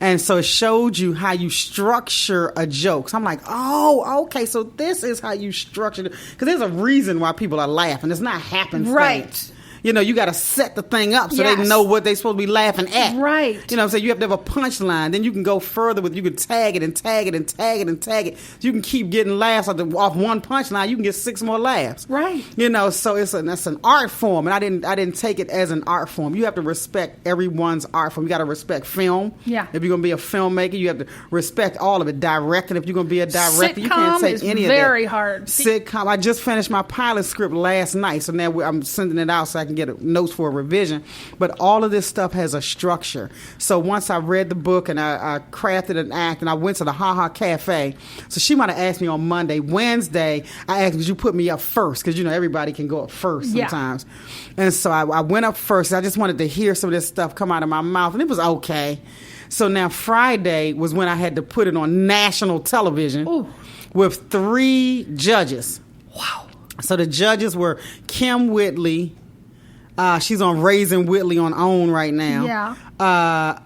Speaker 5: And so it showed you how you structure a joke. So I'm like, oh, okay, so this is how you structure it. Because there's a reason why people are laughing. It's not happenstance.
Speaker 3: Right.
Speaker 5: You got to set the thing up so they know what they're supposed to be laughing at.
Speaker 3: Right.
Speaker 5: So you have to have a punchline. Then you can go further with, you can tag it and tag it and tag it and tag it. You can keep getting laughs off one punchline. You can get 6 more laughs.
Speaker 3: Right.
Speaker 5: So that's an art form. And I didn't take it as an art form. You have to respect everyone's art form. You got to respect film.
Speaker 3: Yeah.
Speaker 5: If you're going to be a filmmaker, you have to respect all of it. Directing, if you're going to be a director, you can't take any of that.
Speaker 3: Very hard.
Speaker 5: Sitcom. I just finished my pilot script last night. So now I'm sending it out so I can get notes for a revision. But all of this stuff has a structure. So once I read the book and I crafted an act and I went to the Ha Ha Cafe. So she might have asked me on Monday. Wednesday, I asked, did you put me up first? Because, everybody can go up first sometimes. Yeah. And so I went up first. I just wanted to hear some of this stuff come out of my mouth. And it was okay. So now Friday was when I had to put it on national television with 3 judges.
Speaker 3: Wow.
Speaker 5: So the judges were Kim Whitley. She's on Raising Whitley on OWN right now.
Speaker 3: Yeah.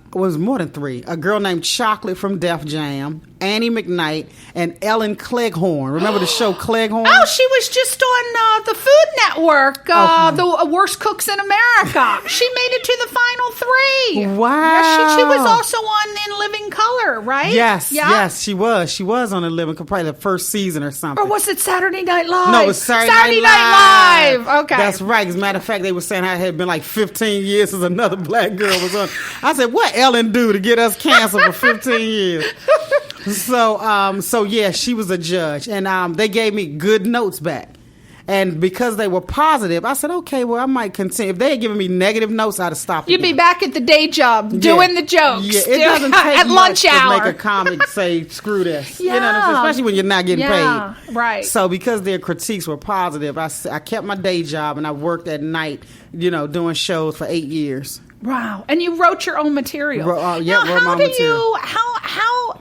Speaker 5: It was more than 3. A girl named Chocolate from Def Jam, Annie McKnight, and Ellen Cleghorn. Remember the show Cleghorn?
Speaker 3: Oh, she was just on the Food Network, the Worst Cooks in America. She made it to the final 3.
Speaker 5: Wow.
Speaker 3: Yeah, she was also on In Living Color, right?
Speaker 5: Yes, she was. She was on In Living Color, probably the first season or something.
Speaker 3: Or was it Saturday Night Live?
Speaker 5: No, it was Saturday
Speaker 3: Night Live. Okay.
Speaker 5: That's right. As a matter of fact, they were saying how it had been like 15 years since another black girl was on. I said, what Ellen do to get us canceled for 15 years? So yeah, she was a judge, and they gave me good notes back. And because they were positive, I said, okay, well, I might continue. If they had given me negative notes, I'd have stopped.
Speaker 3: You'd be back at the day job doing the jokes.
Speaker 5: Yeah, it doesn't take
Speaker 3: at
Speaker 5: much
Speaker 3: lunch hour
Speaker 5: to make a comic say, screw this.
Speaker 3: Yeah.
Speaker 5: Especially when you're not getting paid.
Speaker 3: Right.
Speaker 5: So because their critiques were positive, I kept my day job and I worked at night, doing shows for 8 years.
Speaker 3: Wow. And you wrote your own material.
Speaker 5: Wrote my material.
Speaker 3: How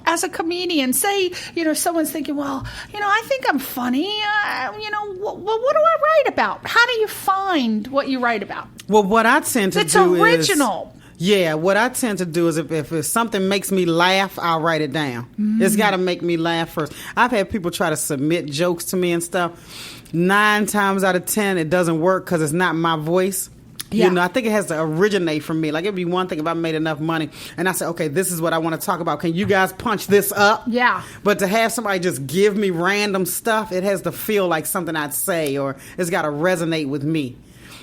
Speaker 3: as a comedian, say, someone's thinking, well, I think I'm funny. What do I write about? How do you find what you write about?
Speaker 5: Well, what I tend to do
Speaker 3: is... It's original.
Speaker 5: Yeah, what I tend to do is if something makes me laugh, I'll write it down. It's got to make me laugh first. I've had people try to submit jokes to me and stuff. 9 times out of 10, it doesn't work because it's not my voice.
Speaker 3: Yeah.
Speaker 5: I think it has to originate from me. Like, it'd be one thing if I made enough money and I said, okay, this is what I want to talk about. Can you guys punch this up?
Speaker 3: Yeah.
Speaker 5: But to have somebody just give me random stuff, it has to feel like something I'd say, or it's got to resonate with me.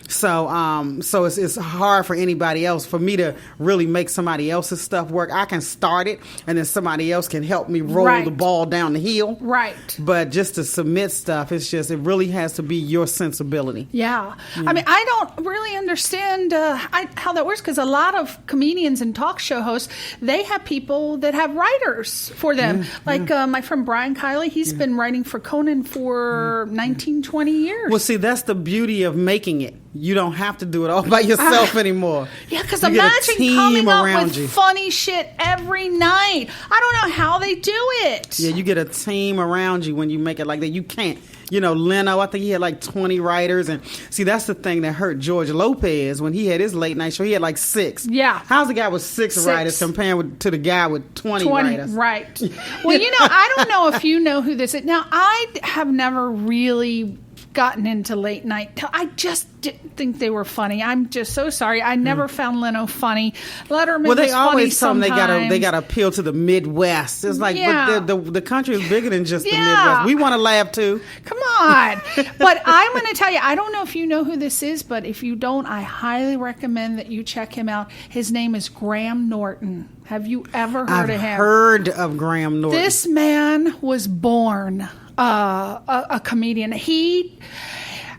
Speaker 5: So it's hard for anybody else. For me to really make somebody else's stuff work, I can start it, and then somebody else can help me roll the ball down the hill.
Speaker 3: Right.
Speaker 5: But just to submit stuff, it really has to be your sensibility.
Speaker 3: Yeah. I mean, I don't really understand how that works, because a lot of comedians and talk show hosts, they have people that have writers for them. My friend Brian Kiley, he's been writing for Conan for 19, 20 years.
Speaker 5: Well, see, that's the beauty of making it. you don't have to do it all by yourself anymore.
Speaker 3: Yeah, because
Speaker 5: You get a
Speaker 3: imagine
Speaker 5: team
Speaker 3: coming up
Speaker 5: around
Speaker 3: with
Speaker 5: you.
Speaker 3: funny shit every night. I don't know how they do it.
Speaker 5: Yeah, you get a team around you when you make it like that. You can't. Leno, I think he had like 20 writers. And see, that's the thing that hurt George Lopez when he had his late night show. He had like 6.
Speaker 3: Yeah.
Speaker 5: How's the guy with 6 writers compared to the guy with 20 writers?
Speaker 3: Right. Well, I don't know if you know who this is. Now, I have never really gotten into late night. I just didn't think they were funny. I'm just so sorry. I never found Leno funny. Letterman
Speaker 5: Well, they
Speaker 3: was
Speaker 5: always tell
Speaker 3: funny
Speaker 5: them
Speaker 3: sometimes.
Speaker 5: they got to appeal to the Midwest. It's like,
Speaker 3: Yeah.
Speaker 5: but the country is bigger than just the
Speaker 3: Yeah.
Speaker 5: Midwest. We want to laugh too.
Speaker 3: Come on. But I'm going to tell you, I don't know if you know who this is, but if you don't, I highly recommend that you check him out. His name is Graham Norton. Have you ever heard of him?
Speaker 5: I've heard of Graham Norton.
Speaker 3: This man was born a comedian.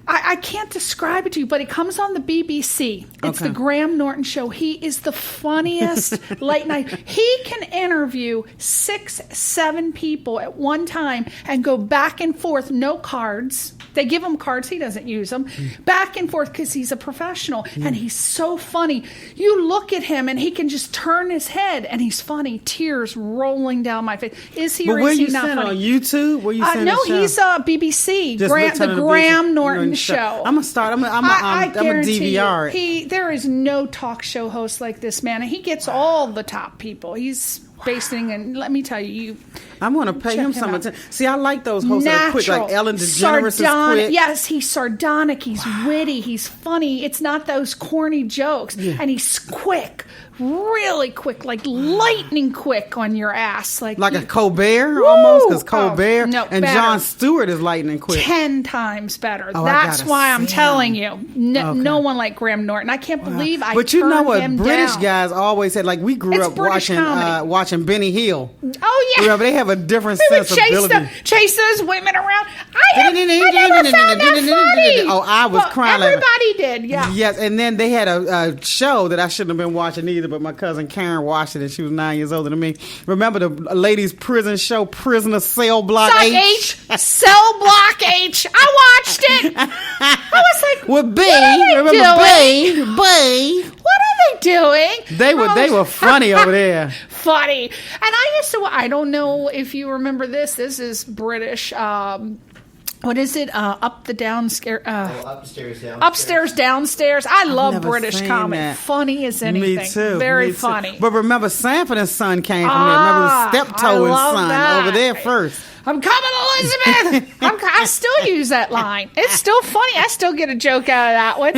Speaker 3: I can't describe it to you, but it comes on the BBC. It's
Speaker 5: Okay.
Speaker 3: the Graham Norton Show. He is the funniest late night. He can interview 6, 7 people at one time and go back and forth, no cards. They give him cards. He doesn't use them. Back and forth because he's a professional. And he's so funny. You look at him and he can just turn his head and he's funny. Tears rolling down my face. Is he
Speaker 5: But
Speaker 3: or
Speaker 5: where
Speaker 3: is he
Speaker 5: you
Speaker 3: not
Speaker 5: seen
Speaker 3: funny?
Speaker 5: on YouTube? Where you seen
Speaker 3: No,
Speaker 5: the show?
Speaker 3: he's BBC.
Speaker 5: Just
Speaker 3: The
Speaker 5: turn the
Speaker 3: Graham
Speaker 5: BBC
Speaker 3: Norton Show.
Speaker 5: I'm gonna start. I'm
Speaker 3: I
Speaker 5: a
Speaker 3: guarantee
Speaker 5: DVR.
Speaker 3: you, there is no talk show host like this man, and he gets all the top people. He's basing, and let me tell you,
Speaker 5: I'm gonna pay
Speaker 3: check
Speaker 5: him
Speaker 3: him
Speaker 5: some
Speaker 3: out.
Speaker 5: attention. See, I like those hosts that are quick, like Ellen DeGeneres is
Speaker 3: sardonic.
Speaker 5: quick.
Speaker 3: Yes, he's sardonic. He's witty. He's funny. It's not those corny jokes, and he's quick, really quick, like lightning quick on your ass, like
Speaker 5: a Colbert almost, because
Speaker 3: Oh,
Speaker 5: Colbert
Speaker 3: no,
Speaker 5: and
Speaker 3: better.
Speaker 5: Jon Stewart is lightning quick.
Speaker 3: 10 times better.
Speaker 5: Oh, I
Speaker 3: That's
Speaker 5: gotta
Speaker 3: why I'm
Speaker 5: see
Speaker 3: telling
Speaker 5: him.
Speaker 3: you,
Speaker 5: Okay.
Speaker 3: no one like Graham Norton. I can't believe I
Speaker 5: But you know
Speaker 3: turned
Speaker 5: what?
Speaker 3: him
Speaker 5: British
Speaker 3: down.
Speaker 5: guys always said, like, we grew
Speaker 3: It's
Speaker 5: up
Speaker 3: British comedy.
Speaker 5: watching Benny Hill.
Speaker 3: Oh yeah,
Speaker 5: Remember, they have a different
Speaker 3: we would
Speaker 5: sensibility.
Speaker 3: chase those women around. I never found that funny.
Speaker 5: Oh, I was crying laughing.
Speaker 3: Everybody did, yeah.
Speaker 5: Yes, and then they had a show that I shouldn't have been watching either, but my cousin Karen watched it, and she was 9 years older than me. Remember the ladies' prison show, Prisoner Cell Block
Speaker 3: Block
Speaker 5: H?
Speaker 3: Cell Block H. I watched it. I was like,
Speaker 5: With B,
Speaker 3: what are they
Speaker 5: remember
Speaker 3: doing?
Speaker 5: B?
Speaker 3: What are they doing?
Speaker 5: They were funny over there.
Speaker 3: Funny. And I used to, I don't know if you remember this. This is British. What is it? Up the downstairs. Upstairs, downstairs. I love
Speaker 5: never
Speaker 3: British
Speaker 5: seen
Speaker 3: comedy.
Speaker 5: that.
Speaker 3: Funny as anything.
Speaker 5: Me too.
Speaker 3: Very
Speaker 5: me too.
Speaker 3: funny.
Speaker 5: But remember, Sanford and Son came from there. Remember the
Speaker 3: I
Speaker 5: Steptoe and
Speaker 3: love
Speaker 5: Son
Speaker 3: that.
Speaker 5: over there first.
Speaker 3: I'm coming, Elizabeth. I still use that line. It's still funny. I still get a joke out of that one.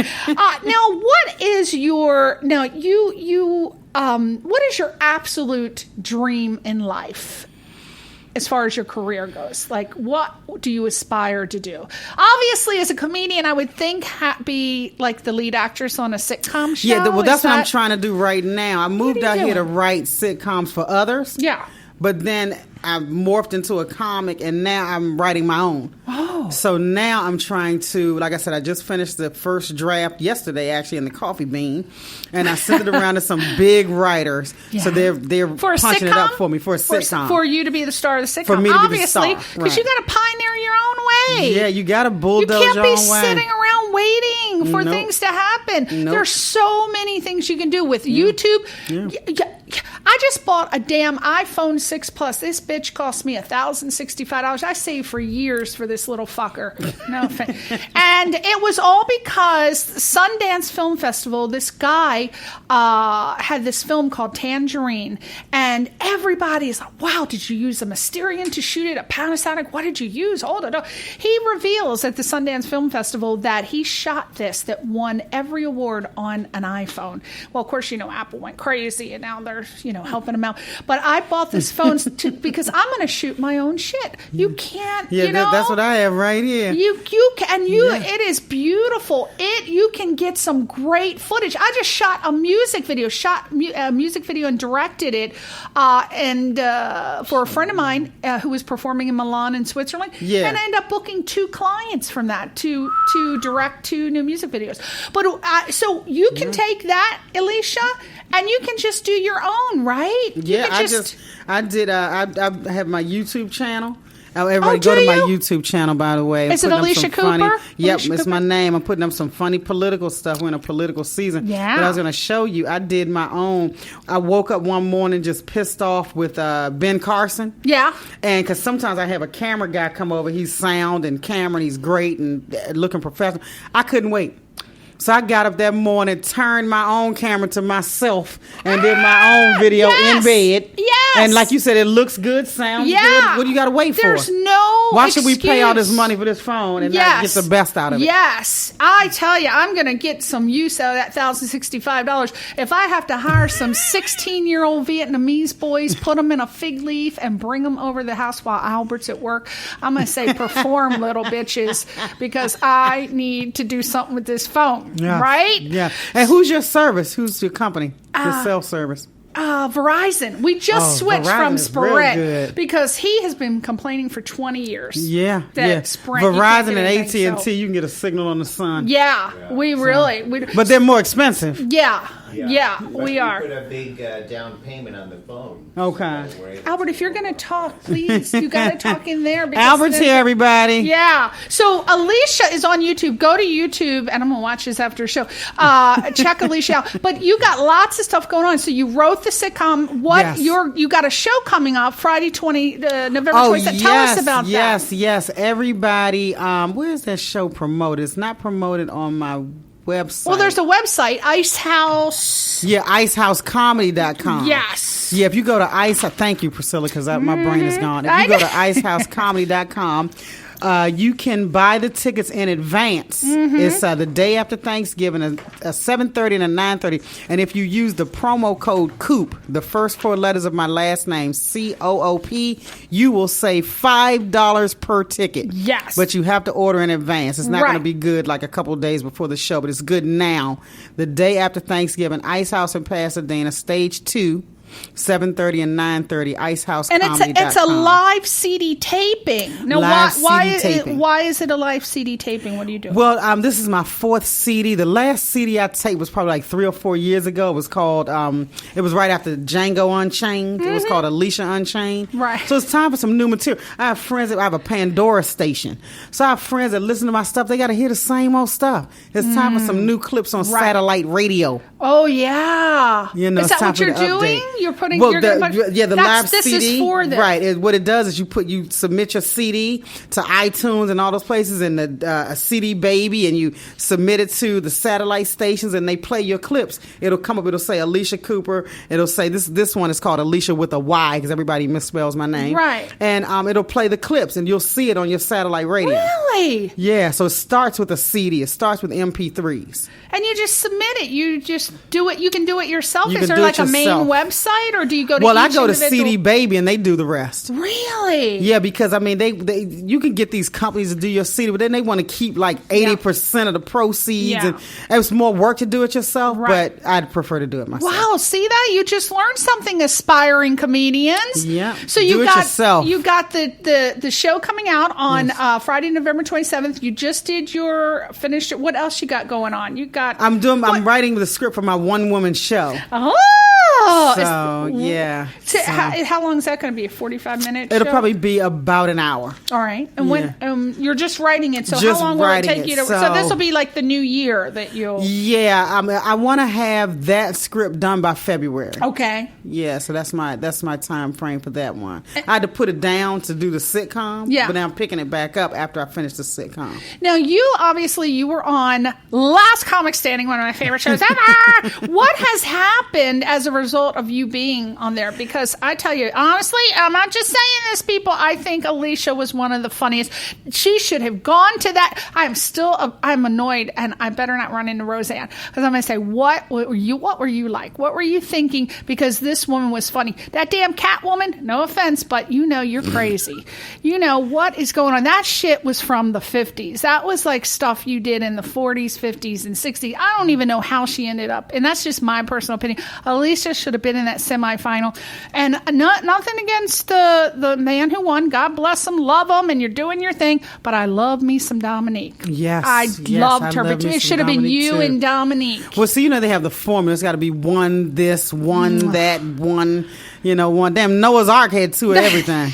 Speaker 3: Now, what is your what is your absolute dream in life? As far as your career goes, like what do you aspire to do? Obviously, as a comedian, I would think be like the lead actress on a sitcom show.
Speaker 5: Yeah, well, that's what I'm trying to do right now. I moved
Speaker 3: are you
Speaker 5: out here to
Speaker 3: doing?
Speaker 5: write sitcoms for others.
Speaker 3: Yeah.
Speaker 5: But then I morphed into a comic, and now I'm writing my own.
Speaker 3: Oh.
Speaker 5: So now I'm trying to, like I said, I just finished the first draft yesterday, actually, in the coffee bean, and I sent it around to some big writers.
Speaker 3: Yeah.
Speaker 5: So they're
Speaker 3: For a
Speaker 5: punching
Speaker 3: sitcom?
Speaker 5: it up for me for a sitcom.
Speaker 3: For you to be the star of the sitcom.
Speaker 5: For me to be the
Speaker 3: Obviously,
Speaker 5: star,
Speaker 3: because
Speaker 5: right.
Speaker 3: you got to pioneer your own way.
Speaker 5: Yeah, you got to
Speaker 3: You
Speaker 5: bulldoze
Speaker 3: can't
Speaker 5: your
Speaker 3: be
Speaker 5: own way.
Speaker 3: sitting around waiting for
Speaker 5: Nope.
Speaker 3: things to happen.
Speaker 5: Nope.
Speaker 3: There's so many things you can do with YouTube. I just bought a damn iPhone 6 Plus. This bitch cost me $1,065. I saved for years for this little fucker. No offense. And it was all because Sundance Film Festival, this guy had this film called Tangerine. And everybody's like, wow, did you use a Mysterian to shoot it? A Panasonic? What did you use? He reveals at the Sundance Film Festival that he shot this that won every award on an iPhone. Well, of course, Apple went crazy and now they're, helping him out. But I bought this phone because I'm going to shoot my own shit. You can't,
Speaker 5: Yeah, that's what I have right here.
Speaker 3: You can, it is beautiful. You can get some great footage. I just shot a music video, and directed it, and for a friend of mine who was performing in Milan in Switzerland.
Speaker 5: Yeah.
Speaker 3: And I ended up booking 2 clients from that to direct 2 new music videos. But so you can take that, Alycia, and you can just do your own, right?
Speaker 5: Yeah, I have my YouTube channel, Oh, everybody go to my YouTube channel, by the way.
Speaker 3: Is it Alycia Cooper?
Speaker 5: Yep,
Speaker 3: Alycia
Speaker 5: it's
Speaker 3: Cooper?
Speaker 5: my name. I'm putting up some funny political stuff. We're in a political season.
Speaker 3: Yeah.
Speaker 5: But I was going to show you, I did my own. I woke up one morning just pissed off with Ben Carson.
Speaker 3: Yeah.
Speaker 5: And because sometimes I have a camera guy come over. He's sound and camera, and he's great and looking professional. I couldn't wait. So I got up that morning, turned my own camera to myself, and did my own video in bed.
Speaker 3: Yes.
Speaker 5: And like you said, it looks good, sounds good. What do you got to wait for?
Speaker 3: There's no
Speaker 5: Why should we
Speaker 3: excuse.
Speaker 5: pay all this money for this phone and not get the best out of it?
Speaker 3: Yes. I tell you, I'm going to get some use out of that $1,065. If I have to hire some 16-year-old Vietnamese boys, put them in a fig leaf, and bring them over the house while Albert's at work, I'm going to say, perform, little bitches, because I need to do something with this phone.
Speaker 5: Yeah.
Speaker 3: Right?
Speaker 5: Yeah. And who's your service? Who's your company? Your cell service?
Speaker 3: Verizon. We just switched
Speaker 5: Verizon
Speaker 3: from
Speaker 5: is real
Speaker 3: Sprint
Speaker 5: good.
Speaker 3: because he has been complaining for 20 years.
Speaker 5: Yeah.
Speaker 3: That Sprint, you can't
Speaker 5: Verizon
Speaker 3: get
Speaker 5: and
Speaker 3: anything,
Speaker 5: AT&T, you can get a signal on the sun.
Speaker 3: we really.
Speaker 5: But they're more expensive.
Speaker 3: Yeah,
Speaker 4: But
Speaker 3: we
Speaker 4: you
Speaker 3: are.
Speaker 4: put a big down payment on the phone.
Speaker 5: Okay.
Speaker 3: Albert, if you're going to talk, please, you got to talk in there. Because
Speaker 5: Albert's here, everybody.
Speaker 3: Yeah. So Alycia is on YouTube. Go to YouTube, and I'm going to watch this after the show. Check Alycia out. But you got lots of stuff going on. So you wrote the sitcom. You got a show coming up Friday, November 27th. Tell us about that.
Speaker 5: Yes. Everybody, where's that show promoted? It's not promoted on my website.
Speaker 3: Well, there's a website, Ice House.
Speaker 5: Yeah, icehousecomedy.com.
Speaker 3: Yes.
Speaker 5: Yeah, if you go to thank you, Priscilla, because my brain is gone. If you go to icehousecomedy.com, you can buy the tickets in advance. It's the day after Thanksgiving, a 7:30 and a 9:30. And if you use the promo code COOP, the first four letters of my last name, COOP, you will save $5 per ticket.
Speaker 3: Yes.
Speaker 5: But you have to order in advance. It's not
Speaker 3: Right.
Speaker 5: going to be good like a couple of days before the show, but it's good now. The day after Thanksgiving, Ice House in Pasadena, stage 2. 7:30 and 9:30, icehousecomedy.com.
Speaker 3: And it's a live CD taping. Now, why is it a live CD taping? What are you doing?
Speaker 5: Well, this is my 4th CD. The last CD I taped was probably like 3 or 4 years ago. It was called, it was right after Django Unchained. It was called Alycia Unchained.
Speaker 3: Right.
Speaker 5: So it's time for some new material. I have friends I have a Pandora station. So I have friends that listen to my stuff. They got to hear the same old stuff. It's time for some new clips on satellite radio.
Speaker 3: Oh, yeah.
Speaker 5: You know,
Speaker 3: is that what you're doing? You're putting the
Speaker 5: live
Speaker 3: this
Speaker 5: CD.
Speaker 3: Is for this.
Speaker 5: Right. What it does is you submit your CD to iTunes and all those places and a CD Baby, and you submit it to the satellite stations and they play your clips. It'll come up. It'll say Alycia Cooper. It'll say this one is called Alycia with a Y because everybody misspells my name.
Speaker 3: Right.
Speaker 5: And it'll play the clips and you'll see it on your satellite radio.
Speaker 3: Really?
Speaker 5: Yeah. So it starts with a CD. It starts with MP3s.
Speaker 3: And you just submit it. You just do it. You can do it yourself.
Speaker 5: You
Speaker 3: Is
Speaker 5: can
Speaker 3: there
Speaker 5: do
Speaker 3: like
Speaker 5: it
Speaker 3: a main
Speaker 5: yourself.
Speaker 3: website, or do you go to?
Speaker 5: Well, I
Speaker 3: each
Speaker 5: go to
Speaker 3: individual?
Speaker 5: CD Baby and they do the rest.
Speaker 3: Really?
Speaker 5: Yeah, because I mean, they you can get these companies to do your CD, but then they want to keep like 80% of the proceeds,
Speaker 3: Yeah.
Speaker 5: and it's more work to do it yourself.
Speaker 3: Right.
Speaker 5: But I'd prefer to do it myself.
Speaker 3: Wow, see that? You just learned something, aspiring comedians.
Speaker 5: Yeah.
Speaker 3: So
Speaker 5: Do
Speaker 3: you
Speaker 5: it
Speaker 3: got
Speaker 5: yourself.
Speaker 3: you got the show coming out on Friday, November 27th. You just did finished it. What else you got going on? You got
Speaker 5: I'm writing the script for my one-woman show.
Speaker 3: Oh,
Speaker 5: So, yeah.
Speaker 3: So how long is that going to be? A 45-minute?
Speaker 5: It'll probably be about an hour.
Speaker 3: All right. And when you're just writing it, so
Speaker 5: Just
Speaker 3: how long will it
Speaker 5: writing
Speaker 3: take
Speaker 5: it,
Speaker 3: you to? So this will be like the new year that you'll.
Speaker 5: Yeah, I want to have that script done by February.
Speaker 3: Okay.
Speaker 5: Yeah, so that's my time frame for that one. I had to put it down to do the sitcom.
Speaker 3: Yeah.
Speaker 5: But now I'm picking it back up after I finish the sitcom.
Speaker 3: Now, you were on Last Comic Standing, one of my favorite shows ever. What has happened as a result of you being on there? Because I tell you, honestly, I'm not just saying this, people. I think Alycia was one of the funniest. She should have gone to that. I'm annoyed, and I better not run into Roseanne, because I'm going to say, what were you like? What were you thinking? Because this woman was funny. That damn Catwoman, no offense, but you're crazy. You know what is going on. That shit was from the 50s. That was like stuff you did in the 40s, 50s, and 60s. I don't even know how she ended up, and that's just my personal opinion. Alycia should have been in that semifinal. And nothing against the man who won. God bless him, love him, and you're doing your thing. But I love me some Dominique.
Speaker 5: Yes,
Speaker 3: I loved her.
Speaker 5: love
Speaker 3: But
Speaker 5: me
Speaker 3: it
Speaker 5: some
Speaker 3: should have been
Speaker 5: Dominique,
Speaker 3: you
Speaker 5: too.
Speaker 3: and Dominique.
Speaker 5: Well, see, they have the formula. It's got to be one this, one that, one, one. Damn, Noah's Ark had 2 of everything.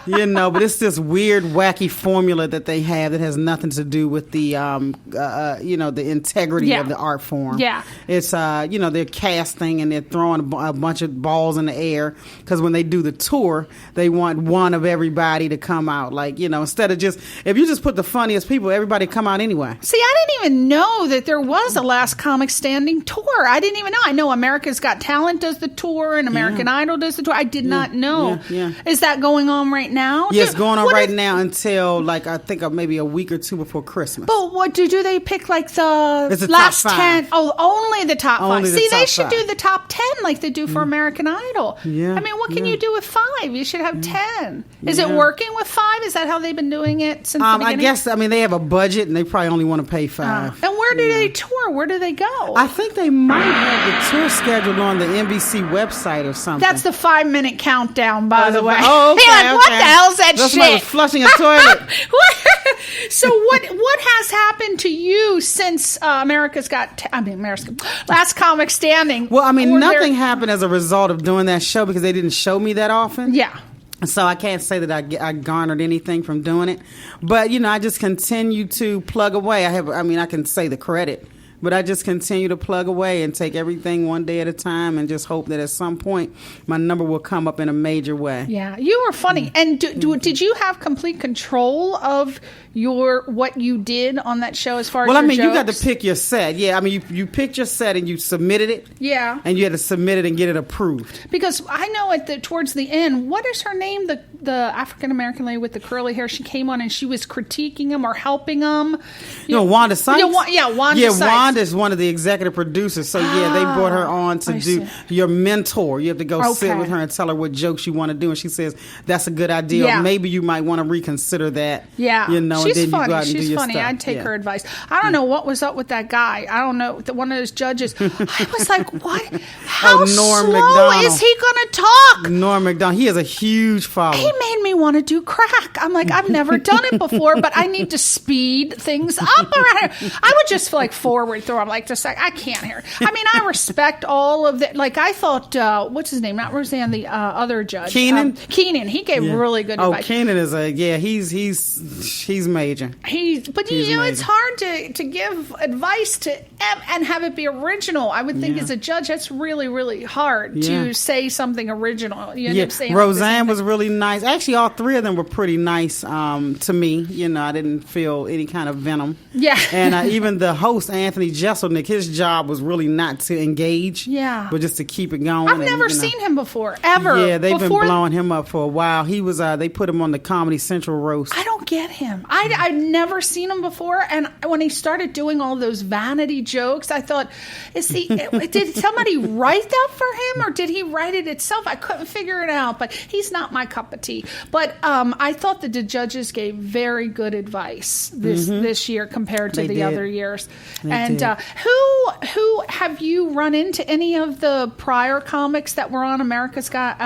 Speaker 5: But it's this weird, wacky formula that they have that has nothing to do with the, the integrity of the art form.
Speaker 3: Yeah.
Speaker 5: It's, they're casting and they're throwing a bunch of balls in the air because when they do the tour, they want one of everybody to come out. Like, instead of if you just put the funniest people, everybody come out anyway.
Speaker 3: See, I didn't even know that there was a Last Comic Standing tour. I didn't even know. I know America's Got Talent does the tour and American Idol does the tour. I did not know.
Speaker 5: Yeah.
Speaker 3: Is that going on right now?
Speaker 5: Yeah, it's going on right now until I think maybe a week or two before Christmas.
Speaker 3: But what do they pick the
Speaker 5: It's the
Speaker 3: last
Speaker 5: top
Speaker 3: 10?
Speaker 5: five.
Speaker 3: Oh, only the top
Speaker 5: Only
Speaker 3: five.
Speaker 5: the
Speaker 3: See, they
Speaker 5: top
Speaker 3: should
Speaker 5: five.
Speaker 3: do the top 10 like they do for American Idol.
Speaker 5: Yeah,
Speaker 3: I mean, what can you do with 5? You should have 10. Is it
Speaker 5: Yeah.
Speaker 3: working with 5? Is that how they've been doing it since the
Speaker 5: I
Speaker 3: beginning?
Speaker 5: guess, they have a budget and they probably only want to pay 5.
Speaker 3: And where do they tour? Where do they go?
Speaker 5: I think they might have the tour scheduled on the NBC website or something.
Speaker 3: That's the 5-minute countdown, by the way.
Speaker 5: Oh, okay.
Speaker 3: You're like, what the hell's that
Speaker 5: That's
Speaker 3: shit?
Speaker 5: like flushing a toilet.
Speaker 3: So what has happened to you since America's Last Comic Standing?
Speaker 5: Well,
Speaker 3: Or
Speaker 5: nothing
Speaker 3: there-
Speaker 5: happened as a result of doing that show because they didn't show me that often.
Speaker 3: Yeah.
Speaker 5: So I can't say that I garnered anything from doing it. But, I just continue to plug away. I can say the credit. But I just continue to plug away and take everything one day at a time and just hope that at some point my number will come up in a major way.
Speaker 3: Yeah, you were funny. And did you have complete control of what you did on that show as far as your
Speaker 5: you got to
Speaker 3: jokes?
Speaker 5: pick your set. Yeah, you picked your set and you submitted it.
Speaker 3: Yeah.
Speaker 5: And you had to submit it and get it approved.
Speaker 3: Because I know towards the end, what is her name? The African American lady with the curly hair. She came on and she was critiquing him or helping him.
Speaker 5: Wanda Sykes?
Speaker 3: Wanda Sykes.
Speaker 5: Wanda is one of the executive producers. So, they brought her on to
Speaker 3: I
Speaker 5: do
Speaker 3: see.
Speaker 5: your mentor. You have to go sit
Speaker 3: Okay.
Speaker 5: with her and tell her what jokes you want to do. And she says, that's a good idea.
Speaker 3: Yeah.
Speaker 5: Or maybe you might want to reconsider that.
Speaker 3: Yeah,
Speaker 5: and then
Speaker 3: she's
Speaker 5: you go
Speaker 3: funny.
Speaker 5: out and do
Speaker 3: She's
Speaker 5: your
Speaker 3: funny.
Speaker 5: stuff.
Speaker 3: I'd take
Speaker 5: Yeah.
Speaker 3: her advice. I don't know what was up with that guy. I don't know, one of those judges. I was like, what? How
Speaker 5: Norm
Speaker 3: slow
Speaker 5: Macdonald.
Speaker 3: is he going to talk?
Speaker 5: Norm Macdonald. He has a huge following.
Speaker 3: He made me want to do crack. I'm like, I've never done it before, but I need to speed things up around here. I would just forward through. I'm like, I can't hear. I respect all of that. Like, I thought, what's his name? Not Roseanne, the other judge.
Speaker 5: Keenan?
Speaker 3: Keenan. He gave really good advice.
Speaker 5: Keenan is he's major.
Speaker 3: But
Speaker 5: He's
Speaker 3: it's
Speaker 5: amazing.
Speaker 3: hard to give advice to and have it be original. I would think
Speaker 5: Yeah.
Speaker 3: as a judge, that's really, really hard
Speaker 5: Yeah.
Speaker 3: to say something original. You end up saying
Speaker 5: Roseanne
Speaker 3: the
Speaker 5: was
Speaker 3: same
Speaker 5: really nice. Actually, all 3 of them were pretty nice to me. I didn't feel any kind of venom.
Speaker 3: Yeah.
Speaker 5: And even the host, Anthony Jeselnik, his job was really not to engage.
Speaker 3: Yeah.
Speaker 5: But just to keep it going.
Speaker 3: I've never seen him before, ever.
Speaker 5: Yeah, they've
Speaker 3: Before-
Speaker 5: been blowing him up for a while. He was. They put him on the Comedy Central roast.
Speaker 3: I don't get him. I'd never seen him before, and when he started doing all those vanity jokes, I thought, did somebody write that for him, or did he write it itself? I couldn't figure it out, but he's not my cup of tea. But I thought that the judges gave very good advice this year compared to
Speaker 5: They
Speaker 3: the
Speaker 5: did.
Speaker 3: other years.
Speaker 5: They
Speaker 3: And
Speaker 5: did.
Speaker 3: who have you run into any of the prior comics that were on America's Got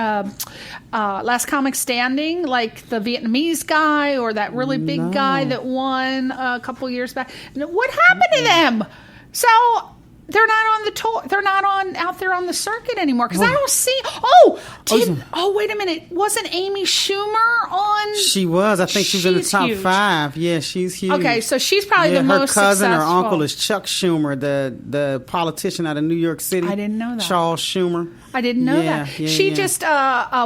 Speaker 3: Last Comic Standing, like the Vietnamese guy or that really big guy that won a couple years back? What happened to them? So they're not on the tour. They're not out there on the circuit anymore because I don't see. Wait a minute! Wasn't Amy Schumer on?
Speaker 5: She was. I think she's in the
Speaker 3: She's
Speaker 5: top
Speaker 3: huge.
Speaker 5: 5. Yeah, she's huge.
Speaker 3: Okay, so she's probably the
Speaker 5: her
Speaker 3: most
Speaker 5: cousin
Speaker 3: successful.
Speaker 5: or uncle is Chuck Schumer, the politician out of New York City.
Speaker 3: I didn't know that.
Speaker 5: Charles Schumer.
Speaker 3: I didn't know
Speaker 5: Yeah,
Speaker 3: that.
Speaker 5: yeah,
Speaker 3: She
Speaker 5: yeah.
Speaker 3: just,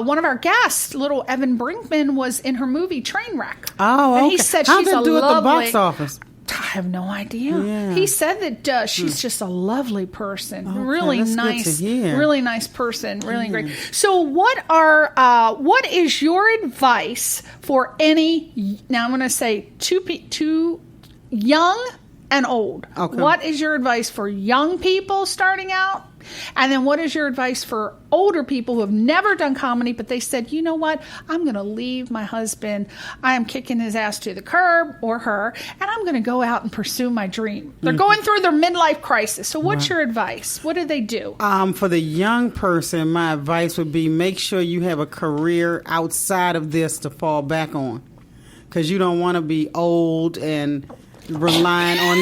Speaker 3: one of our guests, little Evan Brinkman, was in her movie Trainwreck.
Speaker 5: Oh,
Speaker 3: And
Speaker 5: okay.
Speaker 3: he said
Speaker 5: How'd
Speaker 3: she's
Speaker 5: that
Speaker 3: a
Speaker 5: do at the
Speaker 3: lovely.
Speaker 5: box office?
Speaker 3: I have no idea.
Speaker 5: Yeah.
Speaker 3: He said that she's just a lovely person,
Speaker 5: Okay,
Speaker 3: really
Speaker 5: that's good to
Speaker 3: nice,
Speaker 5: hear.
Speaker 3: really nice person, really great. So, what is your advice for any? Now, I'm going to say two young and old.
Speaker 5: Okay.
Speaker 3: What is your advice for young people starting out? And then what is your advice for older people who have never done comedy, but they said, you know what, I'm going to leave my husband. I am kicking his ass to the curb, or her, and I'm going to go out and pursue my dream. They're going through their midlife crisis. So what's your advice? What do they do?
Speaker 5: For the young person, my advice would be make sure you have a career outside of this to fall back on. Because you don't want to be old and relying on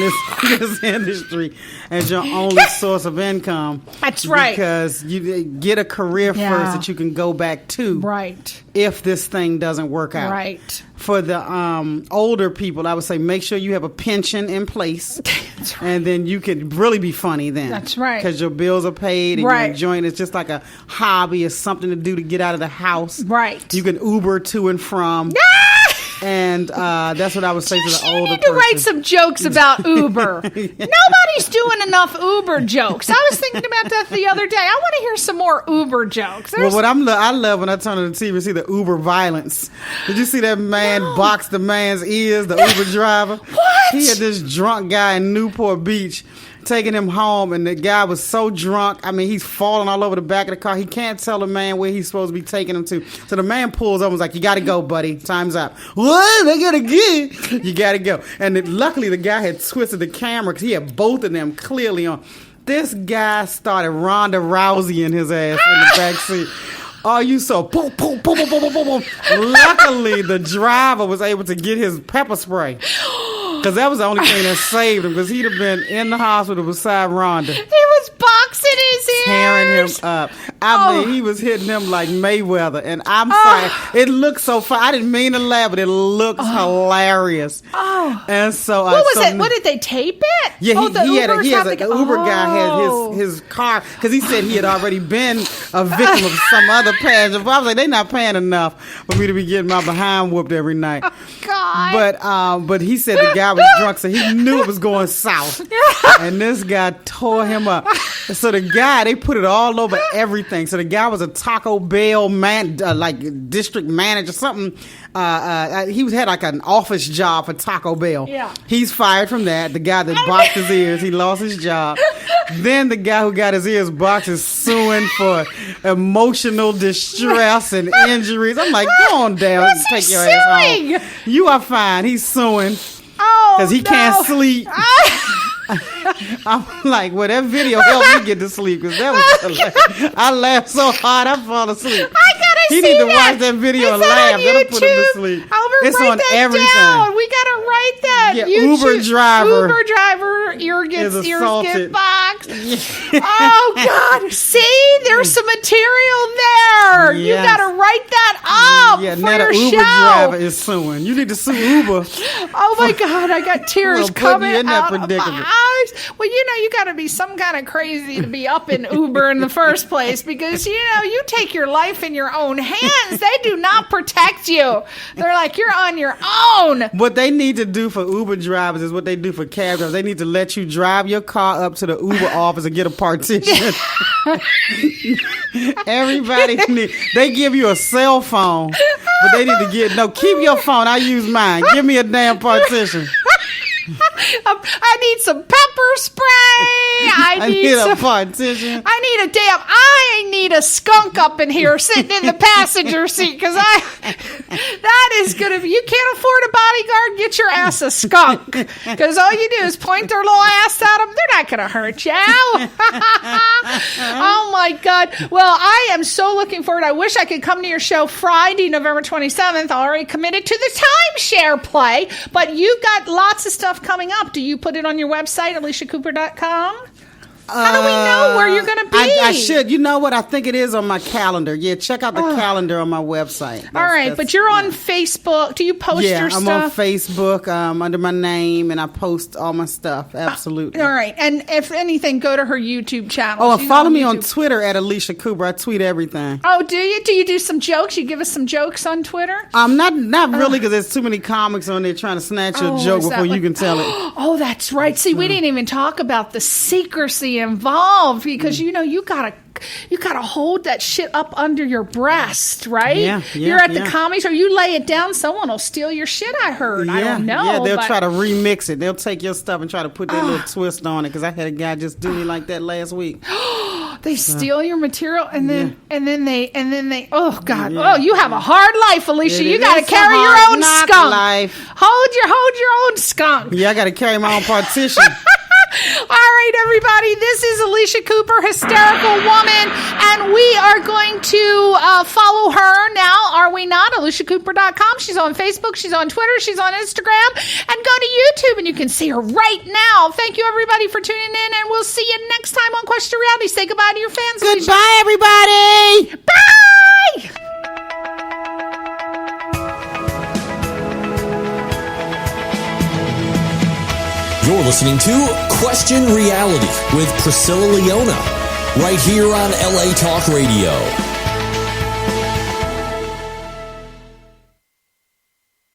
Speaker 5: this industry as your only source of income.
Speaker 3: That's right.
Speaker 5: Because you get a career first that you can go back to.
Speaker 3: Right.
Speaker 5: If this thing doesn't work out.
Speaker 3: Right.
Speaker 5: For the older people, I would say make sure you have a pension in place.
Speaker 3: That's right.
Speaker 5: And then you could really be funny then.
Speaker 3: That's right.
Speaker 5: Because your bills are paid and
Speaker 3: Right.
Speaker 5: you're enjoying it. It's just like a hobby. It's something to do to get out of the house.
Speaker 3: Right.
Speaker 5: You can Uber to and from. And that's what I would say to the older person.
Speaker 3: You need to write some jokes about Uber. Nobody's doing enough Uber jokes. I was thinking about that the other day. I want to hear some more Uber jokes.
Speaker 5: Well, what I love when I turn on the TV and see the Uber violence. Did you see that man box the man's ears, the Uber driver?
Speaker 3: What?
Speaker 5: He had this drunk guy in Newport Beach taking him home, and the guy was so drunk. I mean, he's falling all over the back of the car. He can't tell the man where he's supposed to be taking him to. So the man pulls up and was like, "You got to go, buddy. Time's up." What? I got to get. You got to go. And luckily, the guy had twisted the camera because he had both of them clearly on. This guy started Ronda Rousey in his ass in the back seat. Oh, you so boom, boom, boom, boom, boom, boom, boom, boom. Luckily, the driver was able to get his pepper spray. Because that was the only thing that saved him. Because he'd have been in the hospital beside Rhonda.
Speaker 3: He was boxing his ears.
Speaker 5: Tearing him up. I mean, he was hitting him like Mayweather. And I'm sorry. It looked so fun. I didn't mean to laugh, but it looks hilarious.
Speaker 3: Oh.
Speaker 5: And so...
Speaker 3: What was it? What, did they tape it?
Speaker 5: Yeah,
Speaker 3: the
Speaker 5: Uber guy had his car. Because he said he had already been a victim of some other passenger. I was like, they not paying enough for me to be getting my behind whooped every night.
Speaker 3: Oh, God.
Speaker 5: But he said the guy was drunk, so he knew it was going south. And this guy tore him up. So the guy, they put it all over everything. So the guy was a Taco Bell like district manager, something. He had like an office job for Taco Bell.
Speaker 3: Yeah.
Speaker 5: He's fired from that. The guy that boxed his ears, he lost his job. Then the guy who got his ears boxed is suing for emotional distress and injuries. I'm like, go on down and take your ass home. You are fine. He's suing.
Speaker 3: Oh,
Speaker 5: because he can't sleep. I'm like, well, that video helped me get to sleep because that was hilarious. I laughed so hard I fall asleep.
Speaker 3: I gotta see
Speaker 5: He need to
Speaker 3: that.
Speaker 5: watch that video and
Speaker 3: Is that
Speaker 5: laugh.
Speaker 3: on
Speaker 5: That'll put him to
Speaker 3: YouTube?
Speaker 5: sleep.
Speaker 3: It's
Speaker 5: on
Speaker 3: write that
Speaker 5: everything.
Speaker 3: down. We gotta write that.
Speaker 5: Yeah,
Speaker 3: YouTube.
Speaker 5: Uber driver
Speaker 3: ears get
Speaker 5: assaulted.
Speaker 3: boxed. Oh God! See, there's some material there. You
Speaker 5: Yes.
Speaker 3: gotta write that up
Speaker 5: Yeah,
Speaker 3: for
Speaker 5: now
Speaker 3: your
Speaker 5: the Uber
Speaker 3: show.
Speaker 5: driver is suing. You need to sue Uber.
Speaker 3: Oh my God! I got tears
Speaker 5: Well, put
Speaker 3: coming
Speaker 5: you in that
Speaker 3: out of my
Speaker 5: predicament.
Speaker 3: eyes. Well, you got to be some kind of crazy to be up in Uber in the first place because you take your life in your own hands. They do not protect you. They're like you're on your own.
Speaker 5: What they need to do for Uber drivers is what they do for cab drivers. They need to let you drive your car up to the Uber office and get a partition. Everybody they give you a cell phone, but they need to keep your phone. I use mine. Give me a damn partition.
Speaker 3: I need some pepper spray. I need
Speaker 5: a partition.
Speaker 3: I need a skunk up in here sitting in the passenger seat because that is gonna be. You can't afford a bodyguard. Get your ass a skunk because all you do is point their little ass at them. They're not gonna hurt you. Oh my God! Well, I am so looking forward. I wish I could come to your show Friday, November 27th. Already committed to the timeshare play, but you got lots of stuff coming up. Do you put it on your website, AlyciaCooper.com? How do we know where you're going to be?
Speaker 5: I should. You know what? I think it is on my calendar. Yeah, check out the calendar on my website.
Speaker 3: All right, but you're on Facebook. Do you post your stuff?
Speaker 5: Yeah, I'm on Facebook under my name, and I post all my stuff. Absolutely.
Speaker 3: All right, and if anything, go to her YouTube channel.
Speaker 5: Oh,
Speaker 3: She's
Speaker 5: follow me on
Speaker 3: YouTube.
Speaker 5: Twitter at Alycia Cooper. I tweet everything.
Speaker 3: Oh, do you? Do you do some jokes? You give us some jokes on Twitter?
Speaker 5: Not really, because there's too many comics on there trying to snatch your joke
Speaker 3: is that
Speaker 5: before you
Speaker 3: like-
Speaker 5: can tell it.
Speaker 3: Oh, that's right. See, we didn't even talk about the secrecy involved because you gotta hold that shit up under your breast, right?
Speaker 5: Yeah,
Speaker 3: You're at the
Speaker 5: yeah.
Speaker 3: commies, or you lay it down. Someone will steal your shit. I heard. I don't know.
Speaker 5: Yeah, they'll
Speaker 3: but-
Speaker 5: try to remix it. They'll take your stuff and try to put their little twist on it. Because I had a guy just do me like that last week.
Speaker 3: They steal your material and then they oh God.
Speaker 5: Yeah.
Speaker 3: Oh, you have a hard life, Alycia. You got to
Speaker 5: It's a
Speaker 3: carry your
Speaker 5: hard
Speaker 3: own
Speaker 5: knock
Speaker 3: skunk.
Speaker 5: life.
Speaker 3: Hold your own skunk.
Speaker 5: Yeah, I got to carry my own partition.
Speaker 3: All right, everybody. This is Alycia Cooper, Hysterical Woman, and we are going to follow her now, are we not? AlyciaCooper.com. She's on Facebook. She's on Twitter. She's on Instagram. And go to YouTube, and you can see her right now. Thank you, everybody, for tuning in, and we'll see you next time on Question Reality. Say goodbye to your fans.
Speaker 5: Goodbye, everybody.
Speaker 3: Bye!
Speaker 2: You're listening to Question Reality with Priscilla Leona, right here on LA Talk Radio.